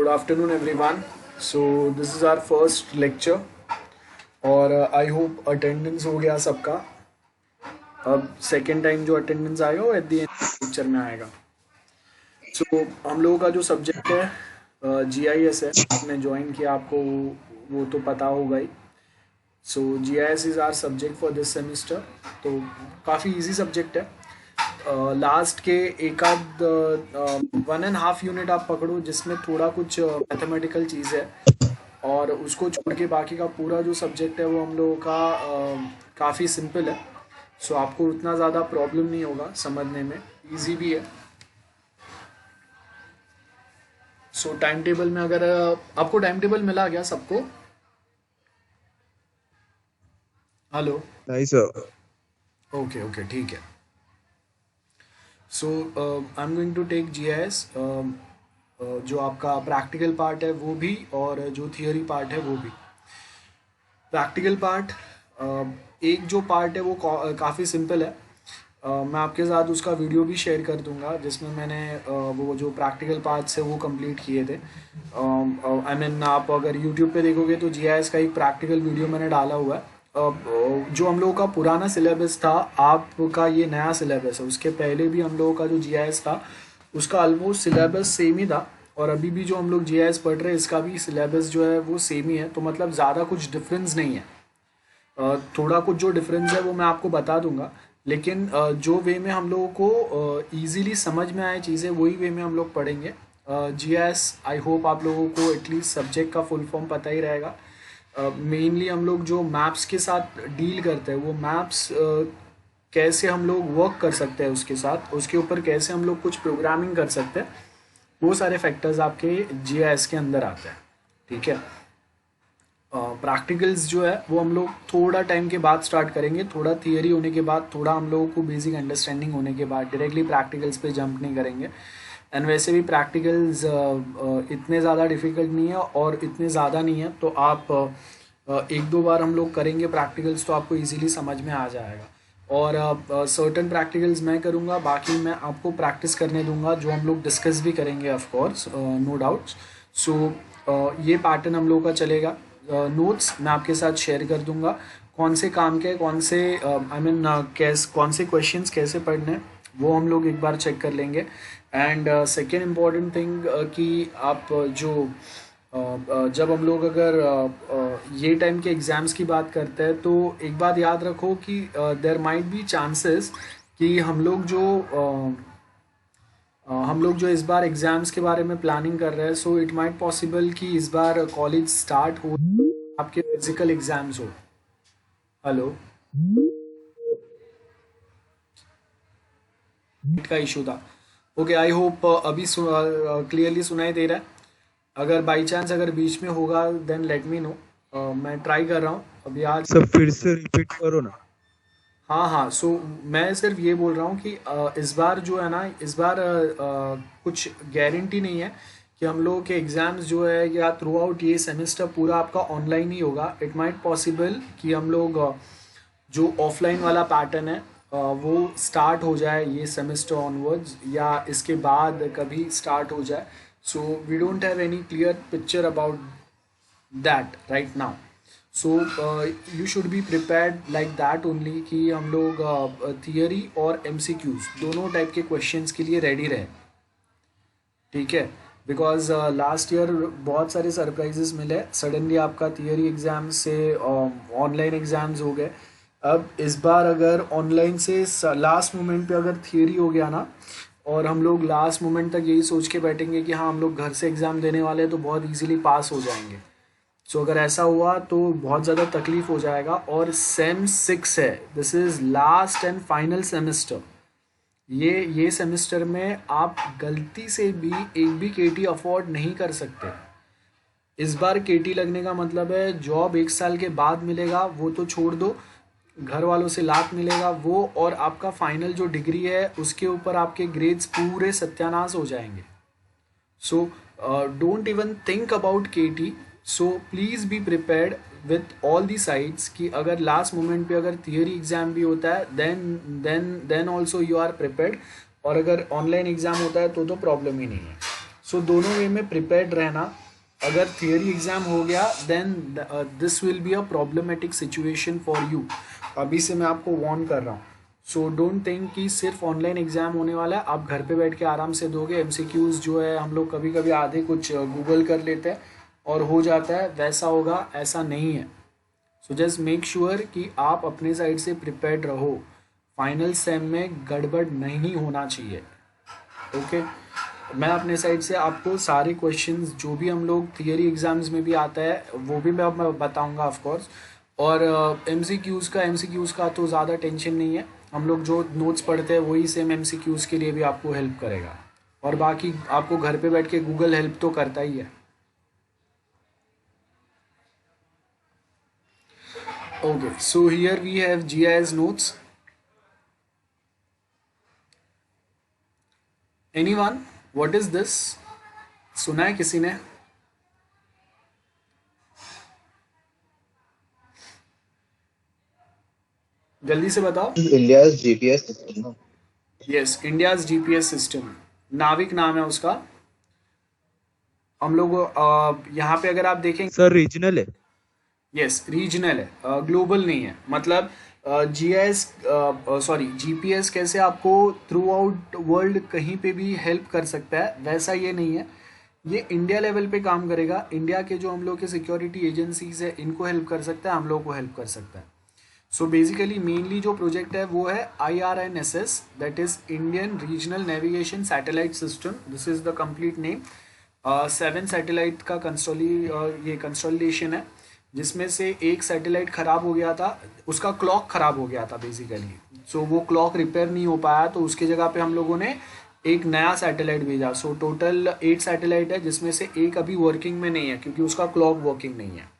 Good afternoon, everyone. So this is our first lecture और I hope attendance हो गया सबका. अब सेकेंड टाइम जो अटेंडेंस आएगा वो एट द एंड लेक्चर में आएगा. सो हम लोगों का जो सब्जेक्ट है GIS है. आपने ज्वाइन किया, आपको वो तो पता होगा ही. So GIS is our subject for this semester. तो काफ़ी इजी सब्जेक्ट है. लास्ट के एक आध 1.5 यूनिट आप पकड़ो जिसमें थोड़ा कुछ मैथमेटिकल चीज़ है, और उसको छोड़ के बाकी का पूरा जो सब्जेक्ट है वो हम लोगों का काफ़ी सिंपल है. सो आपको उतना ज़्यादा प्रॉब्लम नहीं होगा समझने में, इजी भी है. सो टाइम टेबल में अगर आपको टाइम टेबल मिला गया सबको? हेलो. नहीं सर. ओके ठीक है. So I am going to take GIS. जो आपका प्रैक्टिकल पार्ट है वो भी, और जो थियोरी पार्ट है वो भी. प्रैक्टिकल पार्ट एक जो पार्ट है वो काफ़ी सिंपल है. मैं आपके साथ उसका वीडियो भी शेयर कर दूंगा जिसमें मैंने वो जो प्रैक्टिकल पार्ट्स है वो कंप्लीट किए थे. आई मीन आप अगर यूट्यूब पे देखोगे तो GIS का एक प्रैक्टिकल वीडियो मैंने डाला हुआ है. जो हम लोगों का पुराना सिलेबस था, आपका ये नया सिलेबस है. उसके पहले भी हम लोगों का जो GIS था उसका ऑलमोस्ट सिलेबस सेम ही था, और अभी भी जो हम लोग GIS पढ़ रहे हैं इसका भी सिलेबस जो है वो सेम ही है. तो मतलब ज़्यादा कुछ डिफरेंस नहीं है. थोड़ा कुछ जो डिफरेंस है वो मैं आपको बता दूंगा, लेकिन जो वे में हम लोगों को ईज़िली समझ में आए चीज़ें वही वे में हम लोग पढ़ेंगे. GIS आई होप आप लोगों को एटलीस्ट सब्जेक्ट का फुल फॉर्म पता ही रहेगा. मेनली हम लोग जो मैप्स के साथ डील करते हैं, वो मैप्स कैसे हम लोग वर्क कर सकते हैं उसके साथ, उसके ऊपर कैसे हम लोग कुछ प्रोग्रामिंग कर सकते हैं, वो सारे फैक्टर्स आपके GIS के अंदर आते हैं. ठीक है. प्रैक्टिकल्स जो है वो हम लोग थोड़ा टाइम के बाद स्टार्ट करेंगे. थोड़ा थियरी होने के बाद, थोड़ा हम लोगों को बेसिक अंडरस्टैंडिंग होने के बाद डायरेक्टली प्रैक्टिकल्स पे जंप नहीं करेंगे. एंड वैसे भी प्रैक्टिकल्स इतने ज़्यादा डिफ़िकल्ट नहीं है और इतने ज़्यादा नहीं है, तो आप एक दो बार हम लोग करेंगे प्रैक्टिकल्स तो आपको इजीली समझ में आ जाएगा. और सर्टन प्रैक्टिकल्स मैं करूँगा, बाकी मैं आपको प्रैक्टिस करने दूंगा जो हम लोग डिस्कस भी करेंगे ऑफ कोर्स, नो डाउट्स. सो ये पैटर्न हम लोगों का चलेगा. नोट्स मैं आपके साथ शेयर कर दूंगा, कौन से काम के, कौन से आई मीन कौन से क्वेश्चंस कैसे पढ़ने हैं वो हम लोग एक बार चेक कर लेंगे. एंड सेकेंड इम्पॉर्टेंट थिंग कि आप जो जब हम लोग अगर ये टाइम के एग्ज़ाम्स की बात करते हैं तो एक बात याद रखो कि देयर माइट बी चांसेस कि हम लोग जो इस बार एग्ज़ाम्स के बारे में प्लानिंग कर रहे हैं, सो इट माइट पॉसिबल कि इस बार कॉलेज स्टार्ट हो, आपके फिजिकल एग्ज़ाम्स हो. हेलो. का इशू था. ओके, आई होप अभी क्लियरली सुनाई दे रहा है. अगर बाई चांस अगर बीच में होगा देन लेट मी नो. मैं ट्राई कर रहा हूँ अभी आज. सब फिर से रिपीट करो ना. हाँ. सो मैं सिर्फ ये बोल रहा हूँ कि इस बार जो है ना, इस बार कुछ गारंटी नहीं है कि हम लोगों के एग्ज़ाम्स जो है या थ्रू आउट ये सेमेस्टर पूरा आपका ऑनलाइन ही होगा. इट माइट पॉसिबल कि हम लोग जो ऑफलाइन वाला पैटर्न है वो स्टार्ट हो जाए ये सेमेस्टर ऑनवर्ड्स, या इसके बाद कभी स्टार्ट हो जाए. So we don't have any clear picture about that right now. So you should be prepared like that only कि हम लोग थियरी और MCQs दोनों टाइप के क्वेश्चंस के लिए रेडी रहे. ठीक है. बिकॉज लास्ट ईयर बहुत सारे सरप्राइजेस मिले. सडनली आपका थियरी एग्ज़ाम से ऑनलाइन एग्ज़ाम्स हो गए. अब इस बार अगर ऑनलाइन से लास्ट मोमेंट पे अगर थियरी हो गया ना, और हम लोग लास्ट मोमेंट तक यही सोच के बैठेंगे कि हाँ हम लोग घर से एग्ज़ाम देने वाले हैं तो बहुत इजीली पास हो जाएंगे. सो अगर ऐसा हुआ तो बहुत ज़्यादा तकलीफ हो जाएगा. और सेम 6 है, this is last and final semester. ये सेमेस्टर में आप गलती से भी एक भी KT अफोर्ड नहीं कर सकते. इस बार KT लगने का मतलब है जॉब 1 साल के बाद मिलेगा, वो तो छोड़ दो, घर वालों से लात मिलेगा वो, और आपका फाइनल जो डिग्री है उसके ऊपर आपके ग्रेड्स पूरे सत्यानाश हो जाएंगे. So don't even think about KT. So please be prepared with all the sides कि अगर लास्ट मोमेंट पे अगर थियरी एग्ज़ाम भी होता है then also you are prepared, और अगर ऑनलाइन एग्ज़ाम होता है तो प्रॉब्लम ही नहीं है. सो दोनों वे में प्रिपेयर्ड रहना। अगर थियरी एग्ज़ाम हो गया then this will be a problematic situation for you. अभी से मैं आपको वार्न कर रहा हूँ। सो डोंट थिंक कि सिर्फ ऑनलाइन एग्ज़ाम होने वाला है, आप घर पे बैठ के आराम से दोगे। एमसीक्यूज़ जो है हम लोग कभी कभी आधे कुछ गूगल कर लेते हैं और हो जाता है, वैसा होगा, ऐसा नहीं है। सो जस्ट मेक श्योर कि आप अपने साइड से प्रिपेयर्ड रहो। फाइनल सेम में गड़बड़ नहीं होना चाहिए। ओके मैं अपने साइड से आपको सारे क्वेश्चंस जो भी हम लोग थियरी एग्जाम्स में भी आता है वो भी मैं बताऊंगा ऑफ कोर्स। और एमसीक्यूज़ का तो ज़्यादा टेंशन नहीं है, हम लोग जो नोट्स पढ़ते हैं वही सेम एमसीक्यूज़ के लिए भी आपको हेल्प करेगा। और बाकी आपको घर पे बैठ के गूगल हेल्प तो करता ही है। Okay so here we have GIS notes. Anyone what is this? सुना है किसी ने? जल्दी से बताओ। India's GPS system. Yes India's GPS system, NavIC नाम है उसका। हम लोग यहाँ पे अगर आप देखेंगे सर रीजनल है। यस रीजनल है, ग्लोबल नहीं है। मतलब जीपीएस कैसे आपको थ्रू आउट वर्ल्ड कहीं पे भी हेल्प कर सकता है, वैसा ये नहीं है। ये इंडिया लेवल पे काम करेगा। इंडिया के जो हम लोग के सिक्योरिटी एजेंसीज है इनको हेल्प कर सकता है, हम लोग को हेल्प कर सकता है। सो बेसिकली मेनली जो प्रोजेक्ट है वो है IRNSS, that is Indian regional navigation satellite system. This is the complete name. 7 satellite का कंसोलिडेशन है, जिसमें से एक सैटेलाइट ख़राब हो गया था, उसका क्लॉक ख़राब हो गया था बेसिकली। सो वो क्लॉक रिपेयर नहीं हो पाया, तो उसके जगह पे हम लोगों ने एक नया सैटेलाइट भेजा। सो टोटल 8 सैटेलाइट है, जिसमें से एक अभी वर्किंग में नहीं है क्योंकि उसका क्लॉक वर्किंग नहीं है।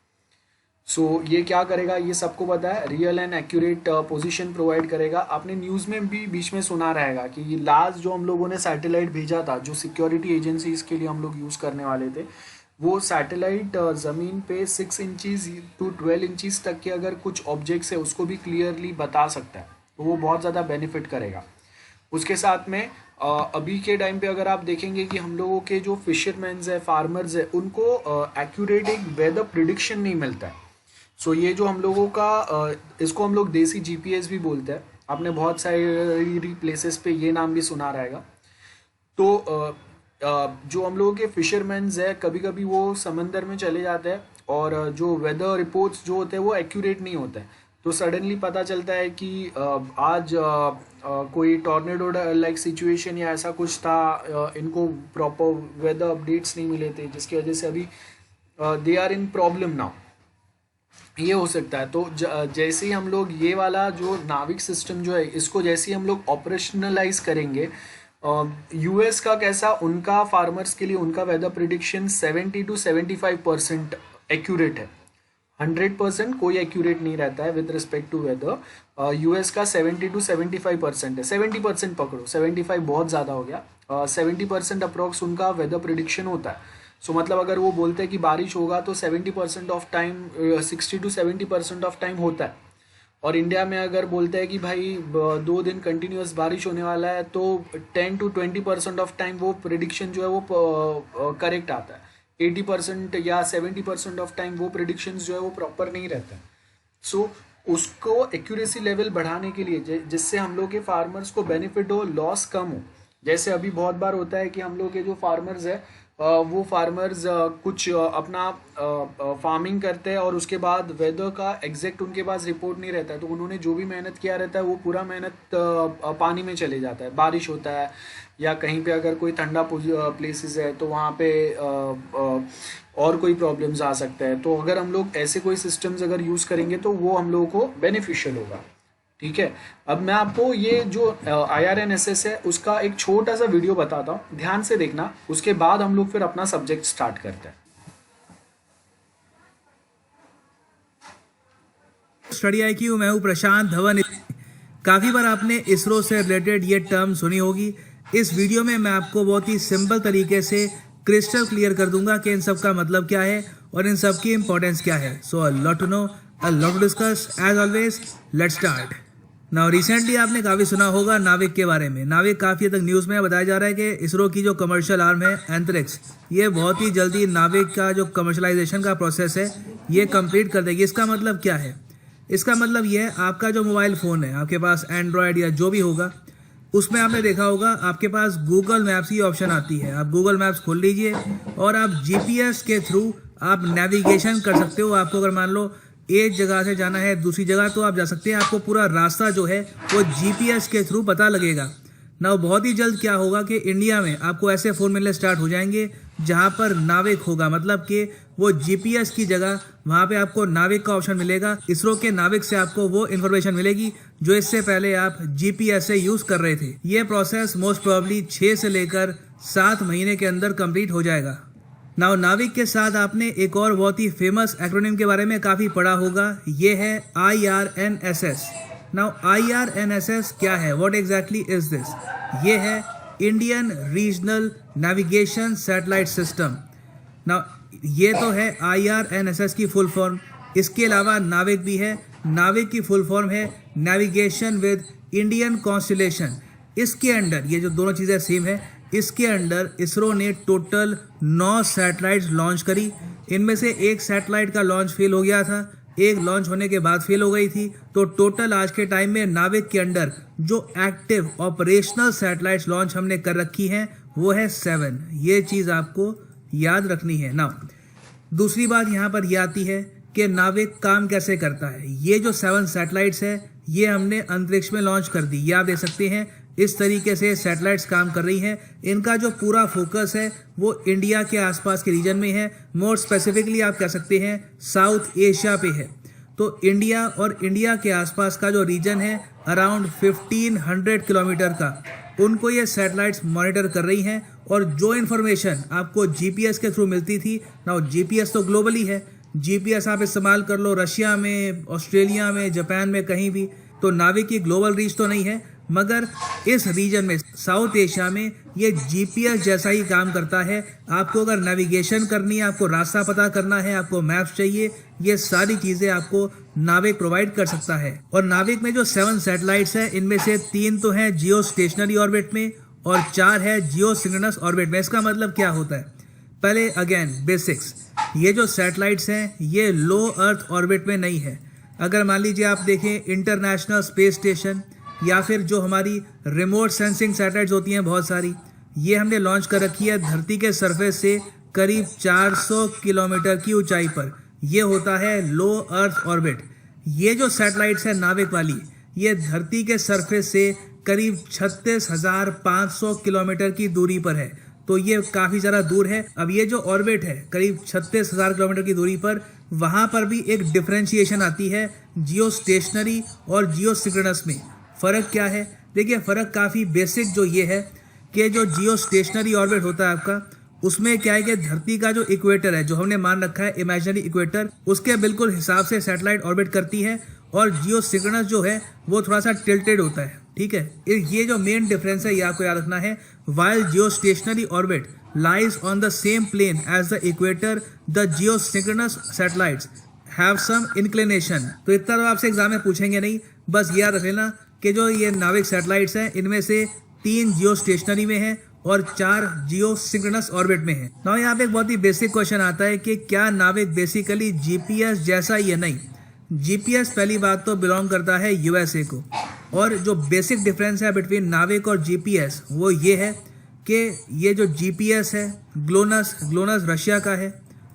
सो ये क्या करेगा ये सबको पता है, real and accurate position provide करेगा। आपने न्यूज़ में भी बीच में सुना रहेगा कि ये लास्ट जो हम लोगों ने सैटेलाइट भेजा था, जो सिक्योरिटी एजेंसीज के लिए हम लोग यूज़ करने वाले थे, वो सैटेलाइट ज़मीन पे 6 इंचज़ to 12 इंचज़ तक के अगर कुछ ऑब्जेक्ट्स है उसको भी क्लियरली बता सकता है, तो वो बहुत ज़्यादा बेनिफिट करेगा। उसके साथ में अभी के टाइम पे अगर आप देखेंगे कि हम लोगों के जो फिशरमैन्स है, फार्मर्स है, उनको एक्यूरेट एक वेदर प्रिडिक्शन नहीं मिलता है। सो ये जो हम लोगों का इसको हम लोग देसी जीपीएस भी बोलते हैं। आपने बहुत सारी प्लेसेस पे ये नाम भी सुना रहेगा। तो जो हम लोगों के फिशरमैन्स है, कभी कभी वो समंदर में चले जाते हैं और जो वेदर रिपोर्ट्स जो होते हैं वो एक्यूरेट नहीं होते हैं। तो सडनली पता चलता है कि आज कोई टॉर्नेडो लाइक सिचुएशन या ऐसा कुछ था, इनको प्रॉपर वेदर अपडेट्स नहीं मिले थे, जिसकी वजह से अभी they are in problem now. ये हो सकता है। तो जैसे ही हम लोग ये वाला जो नाविक सिस्टम जो है, इसको जैसे ही हम लोग ऑपरेशनलाइज करेंगे, यूएस का कैसा, उनका फार्मर्स के लिए उनका वेदर प्रिडिक्शन 70 to 75% एक्यूरेट है। 100% कोई एक्यूरेट नहीं रहता है with respect to weather. US का 70 to 75% है। 70% पकड़ो, 75 बहुत ज़्यादा हो गया। 70% अप्रॉक्स उनका वेदर प्रिडिक्शन होता है। सो मतलब अगर वो बोलते हैं कि बारिश होगा तो 70% of time, 60 to 70% of time होता है। और इंडिया में अगर बोलते हैं कि भाई 2 दिन कंटिन्यूस बारिश होने वाला है, तो 10 to 20% ऑफ टाइम वो प्रिडिक्शन जो है वो करेक्ट आता है। 80% या 70% ऑफ टाइम वो प्रिडिक्शन जो है वो प्रॉपर नहीं रहता है। सो उसको एक्यूरेसी लेवल बढ़ाने के लिए, जिससे हम लोग के फार्मर्स को बेनिफिट हो, लॉस कम हो। जैसे अभी बहुत बार होता है कि हम लोग के जो फार्मर्स है वो फार्मर्स कुछ अपना फार्मिंग करते हैं और उसके बाद वेदर का एग्जैक्ट उनके पास रिपोर्ट नहीं रहता है, तो उन्होंने जो भी मेहनत किया रहता है वो पूरा मेहनत पानी में चले जाता है। बारिश होता है या कहीं पे अगर कोई ठंडा प्लेसेस है तो वहाँ पे और कोई प्रॉब्लम्स आ सकता है। तो अगर हम लोग ऐसे कोई सिस्टम्स अगर यूज़ करेंगे तो वो हम लोगों को बेनिफिशियल होगा। ठीक है, अब मैं आपको ये जो IRNSS है उसका एक छोटा सा वीडियो बताता हूँ, ध्यान से देखना। उसके बाद हम लोग फिर अपना सब्जेक्ट स्टार्ट करते हैं। स्टडी IQ, मैं हूँ प्रशांत धवन। काफ़ी बार आपने इसरो से रिलेटेड ये टर्म सुनी होगी। इस वीडियो में मैं आपको बहुत ही सिंपल तरीके से क्रिस्टल क्लियर कर दूंगा कि इन सब का मतलब क्या है और इन सब की इंपॉर्टेंस क्या है। So a lot to know, a lot to discuss. As always, let's start. ना रिसेंटली आपने काफ़ी सुना होगा नाविक के बारे में। नाविक काफ़ी हद तक न्यूज़ में बताया जा रहा है कि इसरो की जो कमर्शियल आर्म है एंथ्रिक्स, ये बहुत ही जल्दी नाविक का जो कमर्शलाइजेशन का प्रोसेस है ये कंप्लीट कर देगी। इसका मतलब क्या है? इसका मतलब ये है आपका जो मोबाइल फ़ोन है, आपके पास एंड्रॉयड या जो भी होगा, उसमें आपने देखा होगा आपके पास गूगल मैप्स की ऑप्शन आती है। आप गूगल मैप्स खोल लीजिए और आप जीपीएस के थ्रू आप नेविगेशन कर सकते हो। आपको अगर मान लो एक जगह से जाना है दूसरी जगह तो आप जा सकते हैं। आपको पूरा रास्ता जो है वो जीपीएस के थ्रू पता लगेगा ना। बहुत ही जल्द क्या होगा कि इंडिया में आपको ऐसे फ़ोन मिलने स्टार्ट हो जाएंगे जहां पर नाविक होगा, मतलब कि वो जीपीएस की जगह वहां पे आपको नाविक का ऑप्शन मिलेगा। इसरो के नाविक से आपको वो इन्फॉर्मेशन मिलेगी जो इससे पहले आप जीपीएस से यूज़ कर रहे थे। ये प्रोसेस मोस्ट प्रोबेबली 6 से लेकर 7 महीने के अंदर कंप्लीट हो जाएगा। नाउ नाविक के साथ आपने एक और बहुत ही फेमस एक्रोनिम के बारे में काफ़ी पढ़ा होगा, ये है IRNSS। नाउ IRNSS क्या है? What exactly is this? ये है Indian regional navigation satellite system. Now ये तो है IRNSS की फुल फॉर्म। इसके अलावा नाविक भी है। नाविक की फुल फॉर्म है नेविगेशन विद इंडियन कॉन्स्टलेशन। इसके अंडर ये जो दोनों चीज़ें सेम है, इसके अंडर इसरो ने टोटल 9 सैटेलाइट्स लॉन्च करी। इनमें से एक सैटेलाइट का लॉन्च फेल हो गया था, एक लॉन्च होने के बाद फेल हो गई थी। तो टोटल आज के टाइम में नाविक के अंडर जो एक्टिव ऑपरेशनल सैटेलाइट्स लॉन्च हमने कर रखी हैं वो है 7। ये चीज़ आपको याद रखनी है। ना दूसरी बात यहाँ पर यह आती है कि नाविक काम कैसे करता है। ये जो 7 सैटेलाइट्स है ये हमने अंतरिक्ष में लॉन्च कर दी। ये आप देख सकते हैं इस तरीके से सैटेलाइट्स काम कर रही हैं। इनका जो पूरा फोकस है वो इंडिया के आसपास के रीजन में है। मोर स्पेसिफिकली आप कह सकते हैं साउथ एशिया पे है। तो इंडिया और इंडिया के आसपास का जो रीजन है अराउंड 1500 किलोमीटर का, उनको ये सैटेलाइट्स मॉनिटर कर रही हैं। और जो इन्फॉर्मेशन आपको जीपीएस के थ्रू मिलती थी ना, जीपीएस तो ग्लोबली है, जीपीएस आप इस्तेमाल कर लो रशिया में, ऑस्ट्रेलिया में, जापान में, कहीं भी। तो नाविक की ग्लोबल रीच तो नहीं है, मगर इस रीजन में साउथ एशिया में ये जीपीएस जैसा ही काम करता है। आपको अगर नेविगेशन करनी है, आपको रास्ता पता करना है, आपको मैप्स चाहिए, ये सारी चीज़ें आपको नाविक प्रोवाइड कर सकता है। और नाविक में जो 7 सैटेलाइट्स हैं इनमें से 3 तो हैं जियो स्टेशनरी ऑर्बिट में और 4 है जियो सिंक्रोनस ऑर्बिट में। इसका मतलब क्या होता है? पहले अगेन बेसिक्स, ये जो सैटेलाइट्स हैं ये लो अर्थ ऑर्बिट में नहीं है। अगर मान लीजिए आप देखें इंटरनेशनल स्पेस स्टेशन या फिर जो हमारी रिमोट सेंसिंग सैटेलाइट्स होती हैं बहुत सारी, ये हमने लॉन्च कर रखी है धरती के सरफेस से करीब 400 किलोमीटर की ऊंचाई पर। ये होता है लो अर्थ ऑर्बिट। ये जो सैटेलाइट्स है नाविक वाली, ये धरती के सरफेस से करीब 36,500 किलोमीटर की दूरी पर है। तो ये काफ़ी ज़्यादा दूर है। अब ये जो ऑर्बिट है करीब 36,000 किलोमीटर की दूरी पर, वहाँ पर भी एक डिफ्रेंशिएशन आती है जियो स्टेशनरी और जियो सिंक्रोनस में। फ़र्क क्या है? देखिए फ़र्क काफ़ी बेसिक जो ये है कि जो जियो स्टेशनरी ऑर्बिट होता है आपका, उसमें क्या है कि धरती का जो इक्वेटर है, जो हमने मान रखा है इमेजिनरी इक्वेटर, उसके बिल्कुल हिसाब से सैटेलाइट ऑर्बिट करती है। और जियो सिंक्रोनस जो है वो थोड़ा सा टिल्टेड होता है, ठीक है। ये जो मेन डिफरेंस है ये आपको याद रखना है। While geostationary orbit lies on the same plane as the equator, the geosynchronous satellites have some inclination. तो इतना तो आपसे एग्जाम में पूछेंगे नहीं, बस याद रख लेना कि जो ये नाविक सैटेलाइट्स हैं इनमें से 3 जियो स्टेशनरी में है और 4 जियो सिंक्रोनस ऑर्बिट में है। ना यहाँ पे एक बहुत ही बेसिक क्वेश्चन आता है कि क्या नाविक बेसिकली जीपीएस जैसा ही है? नहीं, जीपीएस पहली बात तो बिलोंग करता है यूएसए को। और जो बेसिक डिफरेंस है बिटवीन नाविक और जीपीएस वो ये है कि ये जो जीपीएस है ग्लोनस रशिया का है,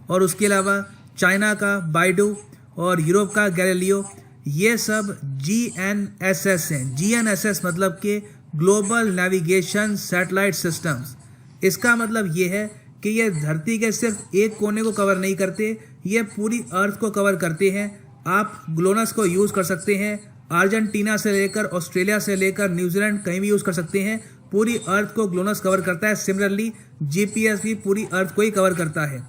और उसके अलावा चाइना का बाइडू और यूरोप का गैलीलियो, ये सब GNSS हैं। GNSS मतलब कि ग्लोबल नेविगेशन सैटेलाइट सिस्टम्स। इसका मतलब ये है कि ये धरती के सिर्फ एक कोने को कवर नहीं करते, ये पूरी अर्थ को कवर करते हैं। आप ग्लोनस को यूज़ कर सकते हैं, अर्जेंटीना से लेकर ऑस्ट्रेलिया से लेकर न्यूजीलैंड कहीं भी यूज़ कर सकते हैं। पूरी अर्थ को ग्लोनस कवर करता है। सिमिलरली जीपीएस भी पूरी अर्थ को ही कवर करता है।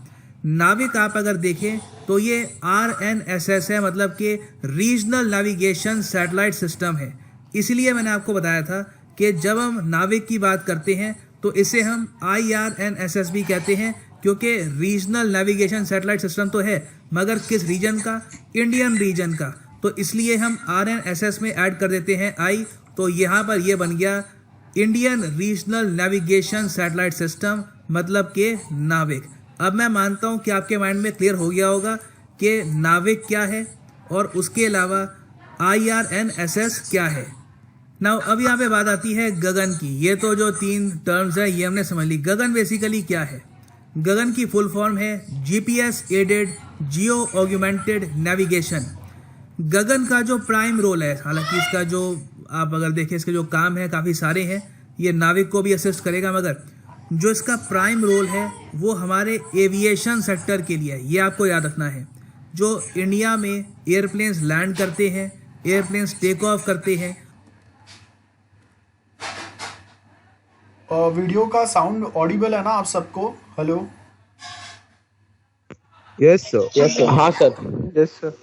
नाविक आप अगर देखें तो ये RNSS है, मतलब कि रीजनल नेविगेशन सैटेलाइट सिस्टम है। इसलिए मैंने आपको बताया था कि जब हम नाविक की बात करते हैं तो इसे हम IRNSS भी कहते हैं, क्योंकि रीजनल नेविगेशन सैटेलाइट सिस्टम तो है, मगर किस रीजन का? इंडियन रीजन का। तो इसलिए हम RNSS में ऐड कर देते हैं आई। तो यहाँ पर ये बन गया Indian regional navigation satellite system, मतलब के नाविक। अब मैं मानता हूँ कि आपके माइंड में क्लियर हो गया होगा कि नाविक क्या है और उसके अलावा IRNSS क्या है। नाउ अब यहाँ पे बात आती है गगन की। ये तो जो 3 टर्म्स है ये हमने समझ ली। गगन बेसिकली क्या है? गगन की फुल फॉर्म है GPS aided geo augmented navigation. Gagan का जो प्राइम रोल है, हालांकि इसका जो आप अगर देखें इसके जो काम है काफ़ी सारे हैं, ये नाविक को भी असिस्ट करेगा, मगर जो इसका प्राइम रोल है वो हमारे एविएशन सेक्टर के लिए है। ये आपको याद रखना है। जो इंडिया में एयरप्लेन्स लैंड करते हैं, एयरप्लेन्स टेक ऑफ करते हैं। वीडियो का साउंड ऑडिबल है ना आप सबको? Hello, yes sir. हाँ सर। Yes sir.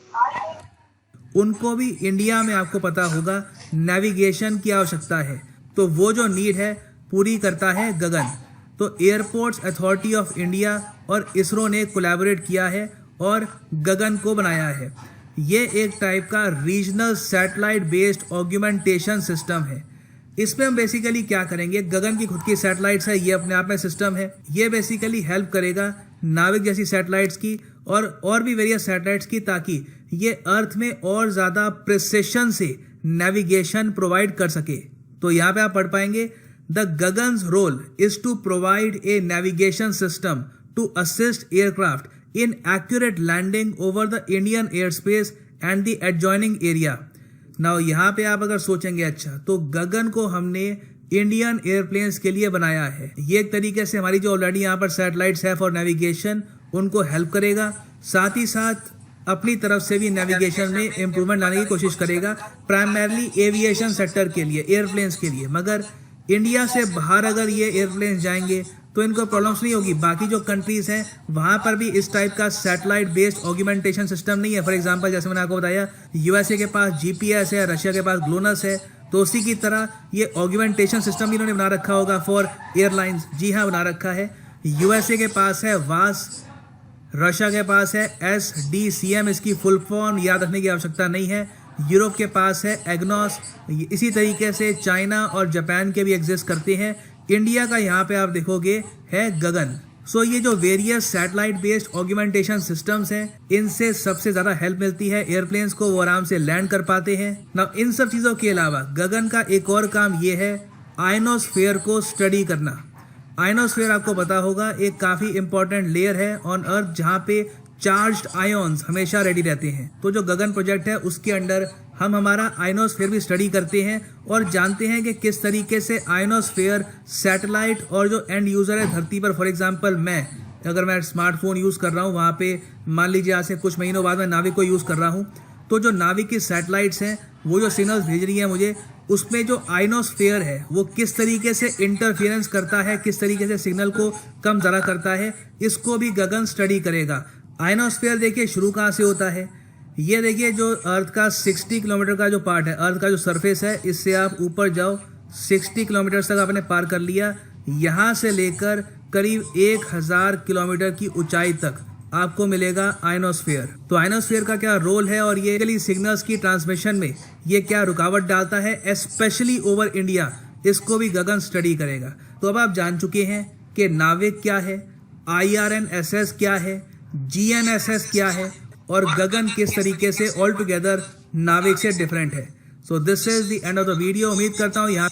उनको भी इंडिया में आपको पता होगा नेविगेशन की आवश्यकता है, तो वो जो नीड है पूरी करता है गगन। तो एयरपोर्ट्स अथॉरिटी ऑफ इंडिया और इसरो ने कोलैबोरेट किया है और गगन को बनाया है। ये एक टाइप का regional satellite based augmentation system है। इसमें हम बेसिकली क्या करेंगे, गगन की खुद की सैटेलाइट्स है, ये अपने आप में सिस्टम है। ये बेसिकली हेल्प करेगा नाविक जैसी सैटेलाइट्स की और भी वेरियस सैटेलाइट्स की, ताकि ये अर्थ में और ज़्यादा प्रिसिशन से नेविगेशन प्रोवाइड कर सके। तो यहाँ पे आप पढ़ पाएंगे the Gagan's role is to provide a navigation system to assist aircraft in accurate landing over the Indian air space and the adjoining area. Now यहाँ पे आप अगर सोचेंगे, अच्छा तो गगन को हमने इंडियन एयरप्लेन्स के लिए बनाया है, ये एक तरीके से हमारी जो ऑलरेडी यहाँ पर सैटेलाइट्स है फॉर नेविगेशन उनको हेल्प करेगा, साथ ही साथ अपनी तरफ से भी नेविगेशन में इम्प्रूवमेंट लाने की कोशिश करेगा, प्राइमरली एविएशन सेक्टर के लिए, एयरप्लेन्स के लिए। मगर इंडिया से बाहर अगर ये एयरप्लेन्स जाएंगे तो इनको प्रॉब्लम्स नहीं होगी। बाकी जो कंट्रीज हैं वहाँ पर भी इस टाइप का सैटेलाइट बेस्ड ऑग्यूमेंटेशन सिस्टम नहीं है। फॉर एग्जांपल जैसे मैंने आपको बताया USA के पास GPS है, रशिया के पास ग्लोनस है, तो उसी की तरह ये ऑग्यूमेंटेशन सिस्टम इन्होंने बना रखा होगा फॉर एयरलाइंस। जी हाँ, बना रखा है। USA के पास है वास, रशिया के पास है SDCM, इसकी फुल फॉर्म याद रखने की आवश्यकता नहीं है। यूरोप के पास है एग्नोस। इसी तरीके से चाइना और जापान के भी एग्जिस्ट करते हैं। इंडिया का यहाँ पे आप देखोगे है गगन। सो ये जो various satellite based augmentation systems हैं, इनसे सबसे ज़्यादा हेल्प मिलती है एयरप्लेन्स को, वो आराम से लैंड कर पाते हैं ना। इन सब चीज़ों के अलावा गगन का एक और काम ये है आयनोस्फेयर को स्टडी करना। आयनोस्फेयर आपको पता होगा एक काफ़ी इंपॉर्टेंट लेयर है ऑन अर्थ, जहाँ पे चार्ज्ड आयोन्स हमेशा रेडी रहते हैं। तो जो गगन प्रोजेक्ट है उसके अंडर हम हमारा आयनोस्फेयर भी स्टडी करते हैं और जानते हैं कि किस तरीके से आयनोस्फेयर सैटेलाइट और जो एंड यूज़र है धरती पर, फॉर एग्जांपल अगर मैं स्मार्टफोन यूज़ कर रहा हूँ, वहाँ पे मान लीजिए आज से कुछ महीनों बाद मैं नाविक को यूज़ कर रहा हूँ, तो जो नाविक की सैटेलाइट्स हैं वो जो सिग्नल्स भेज रही हैं मुझे, उसमें जो आयनोस्फेयर है वो किस तरीके से इंटरफेरेंस करता है, किस तरीके से सिग्नल को कम ज़्यादा करता है, इसको भी गगन स्टडी करेगा। आयनोस्फेयर देखिए शुरू कहाँ से होता है। ये देखिए जो अर्थ का 60 किलोमीटर का जो पार्ट है, अर्थ का जो सरफेस है, इससे आप ऊपर जाओ 60 किलोमीटर तक आपने पार कर लिया। यहाँ से लेकर करीब 1000 किलोमीटर की ऊंचाई तक आपको मिलेगा आयनोस्फेयर। तो आयनोस्फेयर का क्या रोल है और ये सिग्नल्स की ट्रांसमिशन में ये क्या रुकावट डालता है, स्पेशली ओवर इंडिया, इसको भी गगन स्टडी करेगा। तो अब आप जान चुके हैं कि नाविक क्या है, IRNSS क्या है, GNSS क्या है और गगन किस तरीके से ऑल टुगेदर नाविक से डिफरेंट है। So this is the end of the video. उम्मीद करता हूँ यहाँ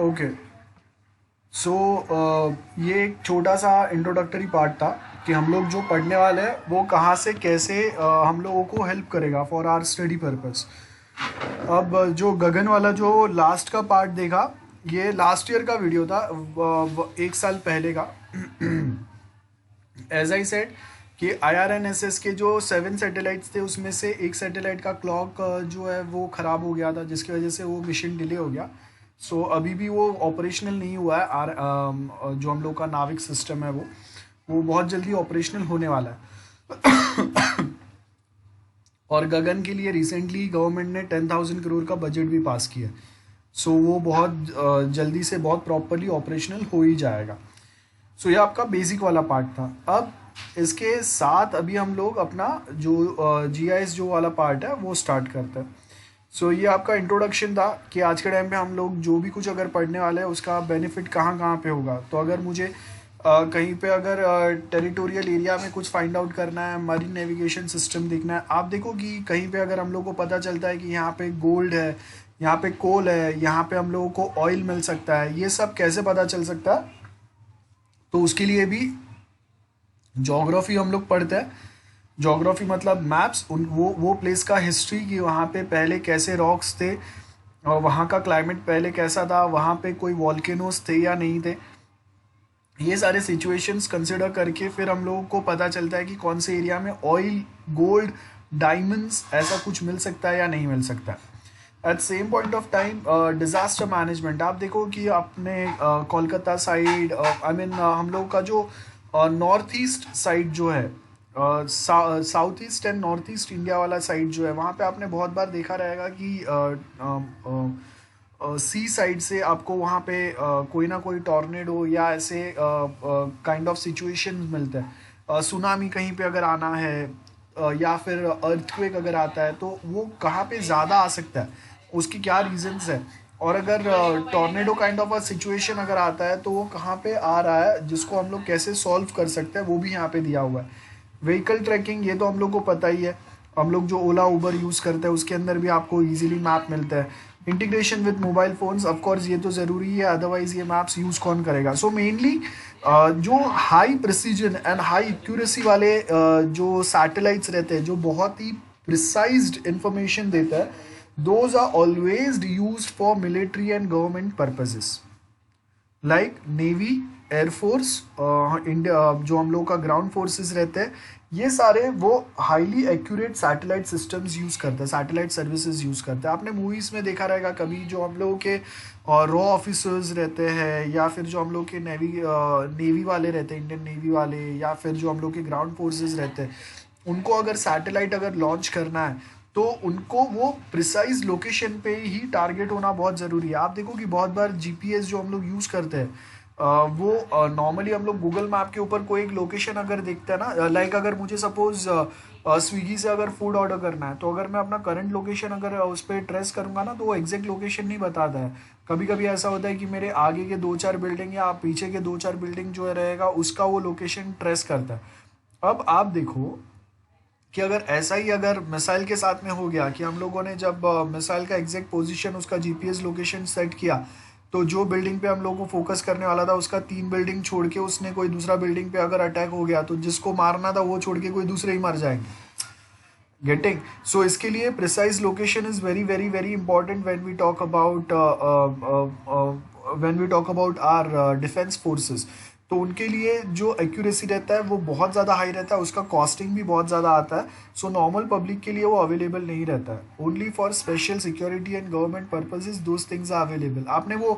ओके। सो ये एक छोटा सा इंट्रोडक्टरी पार्ट था कि हम लोग जो पढ़ने वाले हैं वो कहाँ से कैसे हम लोगों को हेल्प करेगा फॉर आवर स्टडी पर्पस। अब जो गगन वाला जो लास्ट का पार्ट देखा, ये लास्ट ईयर का वीडियो था, 1 साल पहले का। एज आई सेड कि IRNSS के जो 7 सैटेलाइट्स थे उसमें से एक सैटेलाइट का क्लॉक जो है वो ख़राब हो गया था, जिसकी वजह से वो मिशन डिले हो गया। सो अभी भी वो ऑपरेशनल नहीं हुआ है। जो हम लोग का नाविक सिस्टम है वो बहुत जल्दी ऑपरेशनल होने वाला है। और गगन के लिए रिसेंटली गवर्नमेंट ने 10,000 करोड़ का बजट भी पास किया। सो वो बहुत जल्दी से बहुत प्रॉपरली ऑपरेशनल हो ही जाएगा। सो ये आपका बेसिक वाला पार्ट था। अब इसके साथ अभी हम लोग अपना जो GIS जो वाला पार्ट है वो स्टार्ट करते हैं। सो ये आपका इंट्रोडक्शन था कि आज के टाइम पे हम लोग जो भी कुछ अगर पढ़ने वाले हैं उसका बेनिफिट कहाँ कहाँ पे होगा। तो अगर मुझे कहीं पे अगर टेरिटोरियल एरिया में कुछ फाइंड आउट करना है, मरीन नेविगेशन सिस्टम देखना है, आप देखो कि कहीं पे अगर हम लोग को पता चलता है कि यहाँ पे गोल्ड है, यहाँ पे कोल है, यहाँ पे हम लोगों को ऑयल मिल सकता है, ये सब कैसे पता चल सकता है? तो उसके लिए भी ज्योग्राफी हम लोग पढ़ते हैं। ज्योग्राफी मतलब मैप्स, उन वो प्लेस का हिस्ट्री कि वहाँ पे पहले कैसे रॉक्स थे और वहाँ का क्लाइमेट पहले कैसा था, वहाँ पे कोई वॉल्केनोस थे या नहीं थे। ये सारे सिचुएशंस कंसिडर करके फिर हम लोगों को पता चलता है कि कौन से एरिया में ऑयल, गोल्ड, डायमंड्स ऐसा कुछ मिल सकता है या नहीं मिल सकता है। At same point of time disaster management, आप देखो कि आपने कोलकाता साइड, आई मीन हम लोग का जो नॉर्थ ईस्ट साइड जो है, south east and north east India वाला साइड जो है, वहाँ पे आपने बहुत बार देखा रहेगा कि सी साइड से आपको वहाँ पे कोई ना कोई टॉर्नेडो या ऐसे काइंड ऑफ सिचुएशन मिलते हैं। सुनामी कहीं पे अगर आना है या फिर अर्थक्वेक अगर आता है तो वो कहाँ पे ज़्यादा आ सकता है, उसकी क्या रीजंस है, और अगर tornado kind of a situation अगर आता है तो वो कहाँ पे आ रहा है, जिसको हम लोग कैसे सॉल्व कर सकते हैं, वो भी यहाँ पे दिया हुआ है। व्हीकल ट्रैकिंग, ये तो हम लोग को पता ही है, हम लोग जो ओला उबर यूज़ करते हैं उसके अंदर भी आपको इजीली मैप मिलता है। Integration with mobile phones, of course ये तो ज़रूरी है, अदरवाइज़ ये मैप्स यूज़ कौन करेगा। सो मेनली जो high precision and high accuracy वाले जो सैटेलाइट्स रहते हैं, जो बहुत ही प्रिसाइज्ड इंफॉर्मेशन देता है, those are always used for military and government purposes like navy, air force, India जो हम लोग का ग्राउंड फोर्सेस रहते हैं, ये सारे वो highly accurate satellite systems use करते हैं, सैटेलाइट सर्विसेज यूज़ करते हैं। आपने मूवीज़ में देखा रहेगा कभी, जो हम लोगों के रॉ ऑफिसर्स रहते हैं या फिर जो हम लोग के नेवी वाले रहते हैं, इंडियन नेवी वाले, या फिर जो हम लोग के ग्राउंड फोर्सेस रहते हैं, उनको अगर सैटेलाइट अगर लॉन्च करना है तो उनको वो प्रिसाइज लोकेशन पे ही टारगेट होना बहुत ज़रूरी है। आप देखो कि बहुत बार GPS जो हम लोग यूज़ करते हैं वो नॉर्मली हम लोग गूगल मैप के ऊपर कोई एक लोकेशन अगर देखते हैं ना, लाइक अगर मुझे सपोज स्विगी से अगर फूड ऑर्डर करना है, तो अगर मैं अपना करंट लोकेशन अगर उस पर ट्रेस करूँगा ना, तो वो एग्जैक्ट लोकेशन नहीं बताता है। कभी कभी ऐसा होता है कि मेरे आगे के 2-4 बिल्डिंग या पीछे के 2-4 बिल्डिंग जो रहेगा उसका वो लोकेशन ट्रेस करता है। अब आप देखो कि अगर ऐसा ही अगर मिसाइल के साथ में हो गया कि हम लोगों ने जब मिसाइल का एग्जैक्ट पोजीशन उसका GPS लोकेशन सेट किया, तो जो बिल्डिंग पे हम लोगों को फोकस करने वाला था उसका 3 बिल्डिंग छोड़ के उसने कोई दूसरा बिल्डिंग पे अगर अटैक हो गया, तो जिसको मारना था वो छोड़ के कोई दूसरे ही मर जाएंगे। गेटिंग? सो इसके लिए precise location is very very very important when we talk about our defence forces. तो उनके लिए जो एक्यूरेसी रहता है वो बहुत ज़्यादा हाई रहता है, उसका कॉस्टिंग भी बहुत ज़्यादा आता है। सो नॉर्मल पब्लिक के लिए वो अवेलेबल नहीं रहता है। Only for special security and government purposes those things are available. आपने वो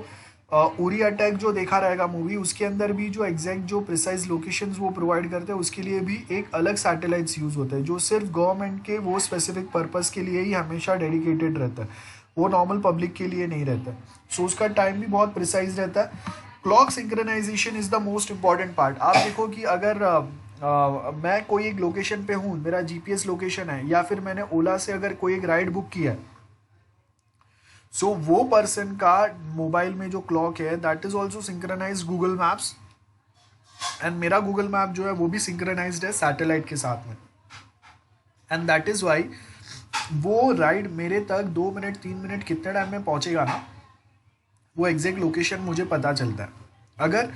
उरी अटैक जो देखा रहेगा मूवी, उसके अंदर भी जो एग्जैक्ट जो प्रिसाइज लोकेशंस वो प्रोवाइड करते हैं, उसके लिए भी एक अलग सैटेलाइट्स यूज़ होते हैं जो सिर्फ गवर्नमेंट के वो स्पेसिफिक पर्पस के लिए ही हमेशा डेडिकेटेड रहता है, वो नॉर्मल पब्लिक के लिए नहीं रहता। सो उसका टाइम भी बहुत प्रिसाइज रहता है। Clock synchronization is the most important part. आप देखो कि अगर मैं कोई एक लोकेशन पे हूँ, मेरा GPS लोकेशन है, या फिर मैंने ओला से अगर कोई एक राइड बुक किया है, सो वो पर्सन का मोबाइल में जो क्लॉक है that is also synchronize Google maps, and मेरा गूगल मैप जो है वो भी सिंक्रोनाइज्ड है सैटेलाइट के साथ में। एंड दैट इज वाई वो राइड मेरे तक 2 मिनट 3 मिनट कितने टाइम में पहुंचेगा ना, वो एग्जैक्ट लोकेशन मुझे पता चलता है। अगर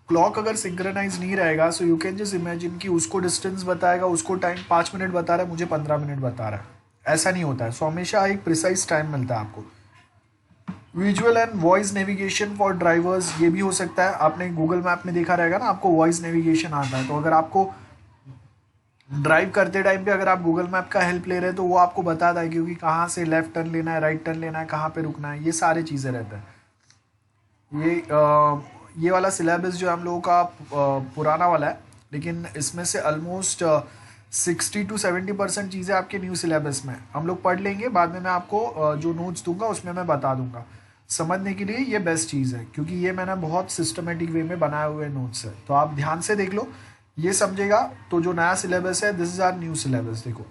क्लॉक अगर सिंक्रोनाइज नहीं रहेगा, so you can just imagine कि उसको डिस्टेंस बताएगा, उसको टाइम 5 मिनट बता रहा है, मुझे 15 मिनट बता रहा है, ऐसा नहीं होता है। सो हमेशा एक प्रिसाइज टाइम मिलता है आपको। Visual and voice navigation for drivers, ये भी हो सकता है। आपने गूगल मैप में देखा रहेगा ना, आपको वॉइस नेविगेशन आता है, तो अगर आपको ड्राइव करते टाइम पे अगर आप गूगल मैप का हेल्प ले रहे हैं तो वो आपको बताता है क्योंकि कहाँ से लेफ्ट टर्न लेना है, राइट टर्न लेना है, कहाँ पे रुकना है, ये सारी चीज़ें रहता है। ये वाला सिलेबस जो हम लोगों का पुराना वाला है, लेकिन इसमें से ऑलमोस्ट 60 to 70% चीज़ें आपके न्यू सिलेबस में हम लोग पढ़ लेंगे। बाद में मैं आपको जो नोट्स दूंगा उसमें मैं बता दूंगा। समझने के लिए ये बेस्ट चीज़ है, क्योंकि ये मैंने बहुत सिस्टमेटिक वे में बनाए हुए नोट्स है, तो आप ध्यान से देख लो, ये समझेगा तो जो नया सिलेबस है, this is our new syllabus, देखो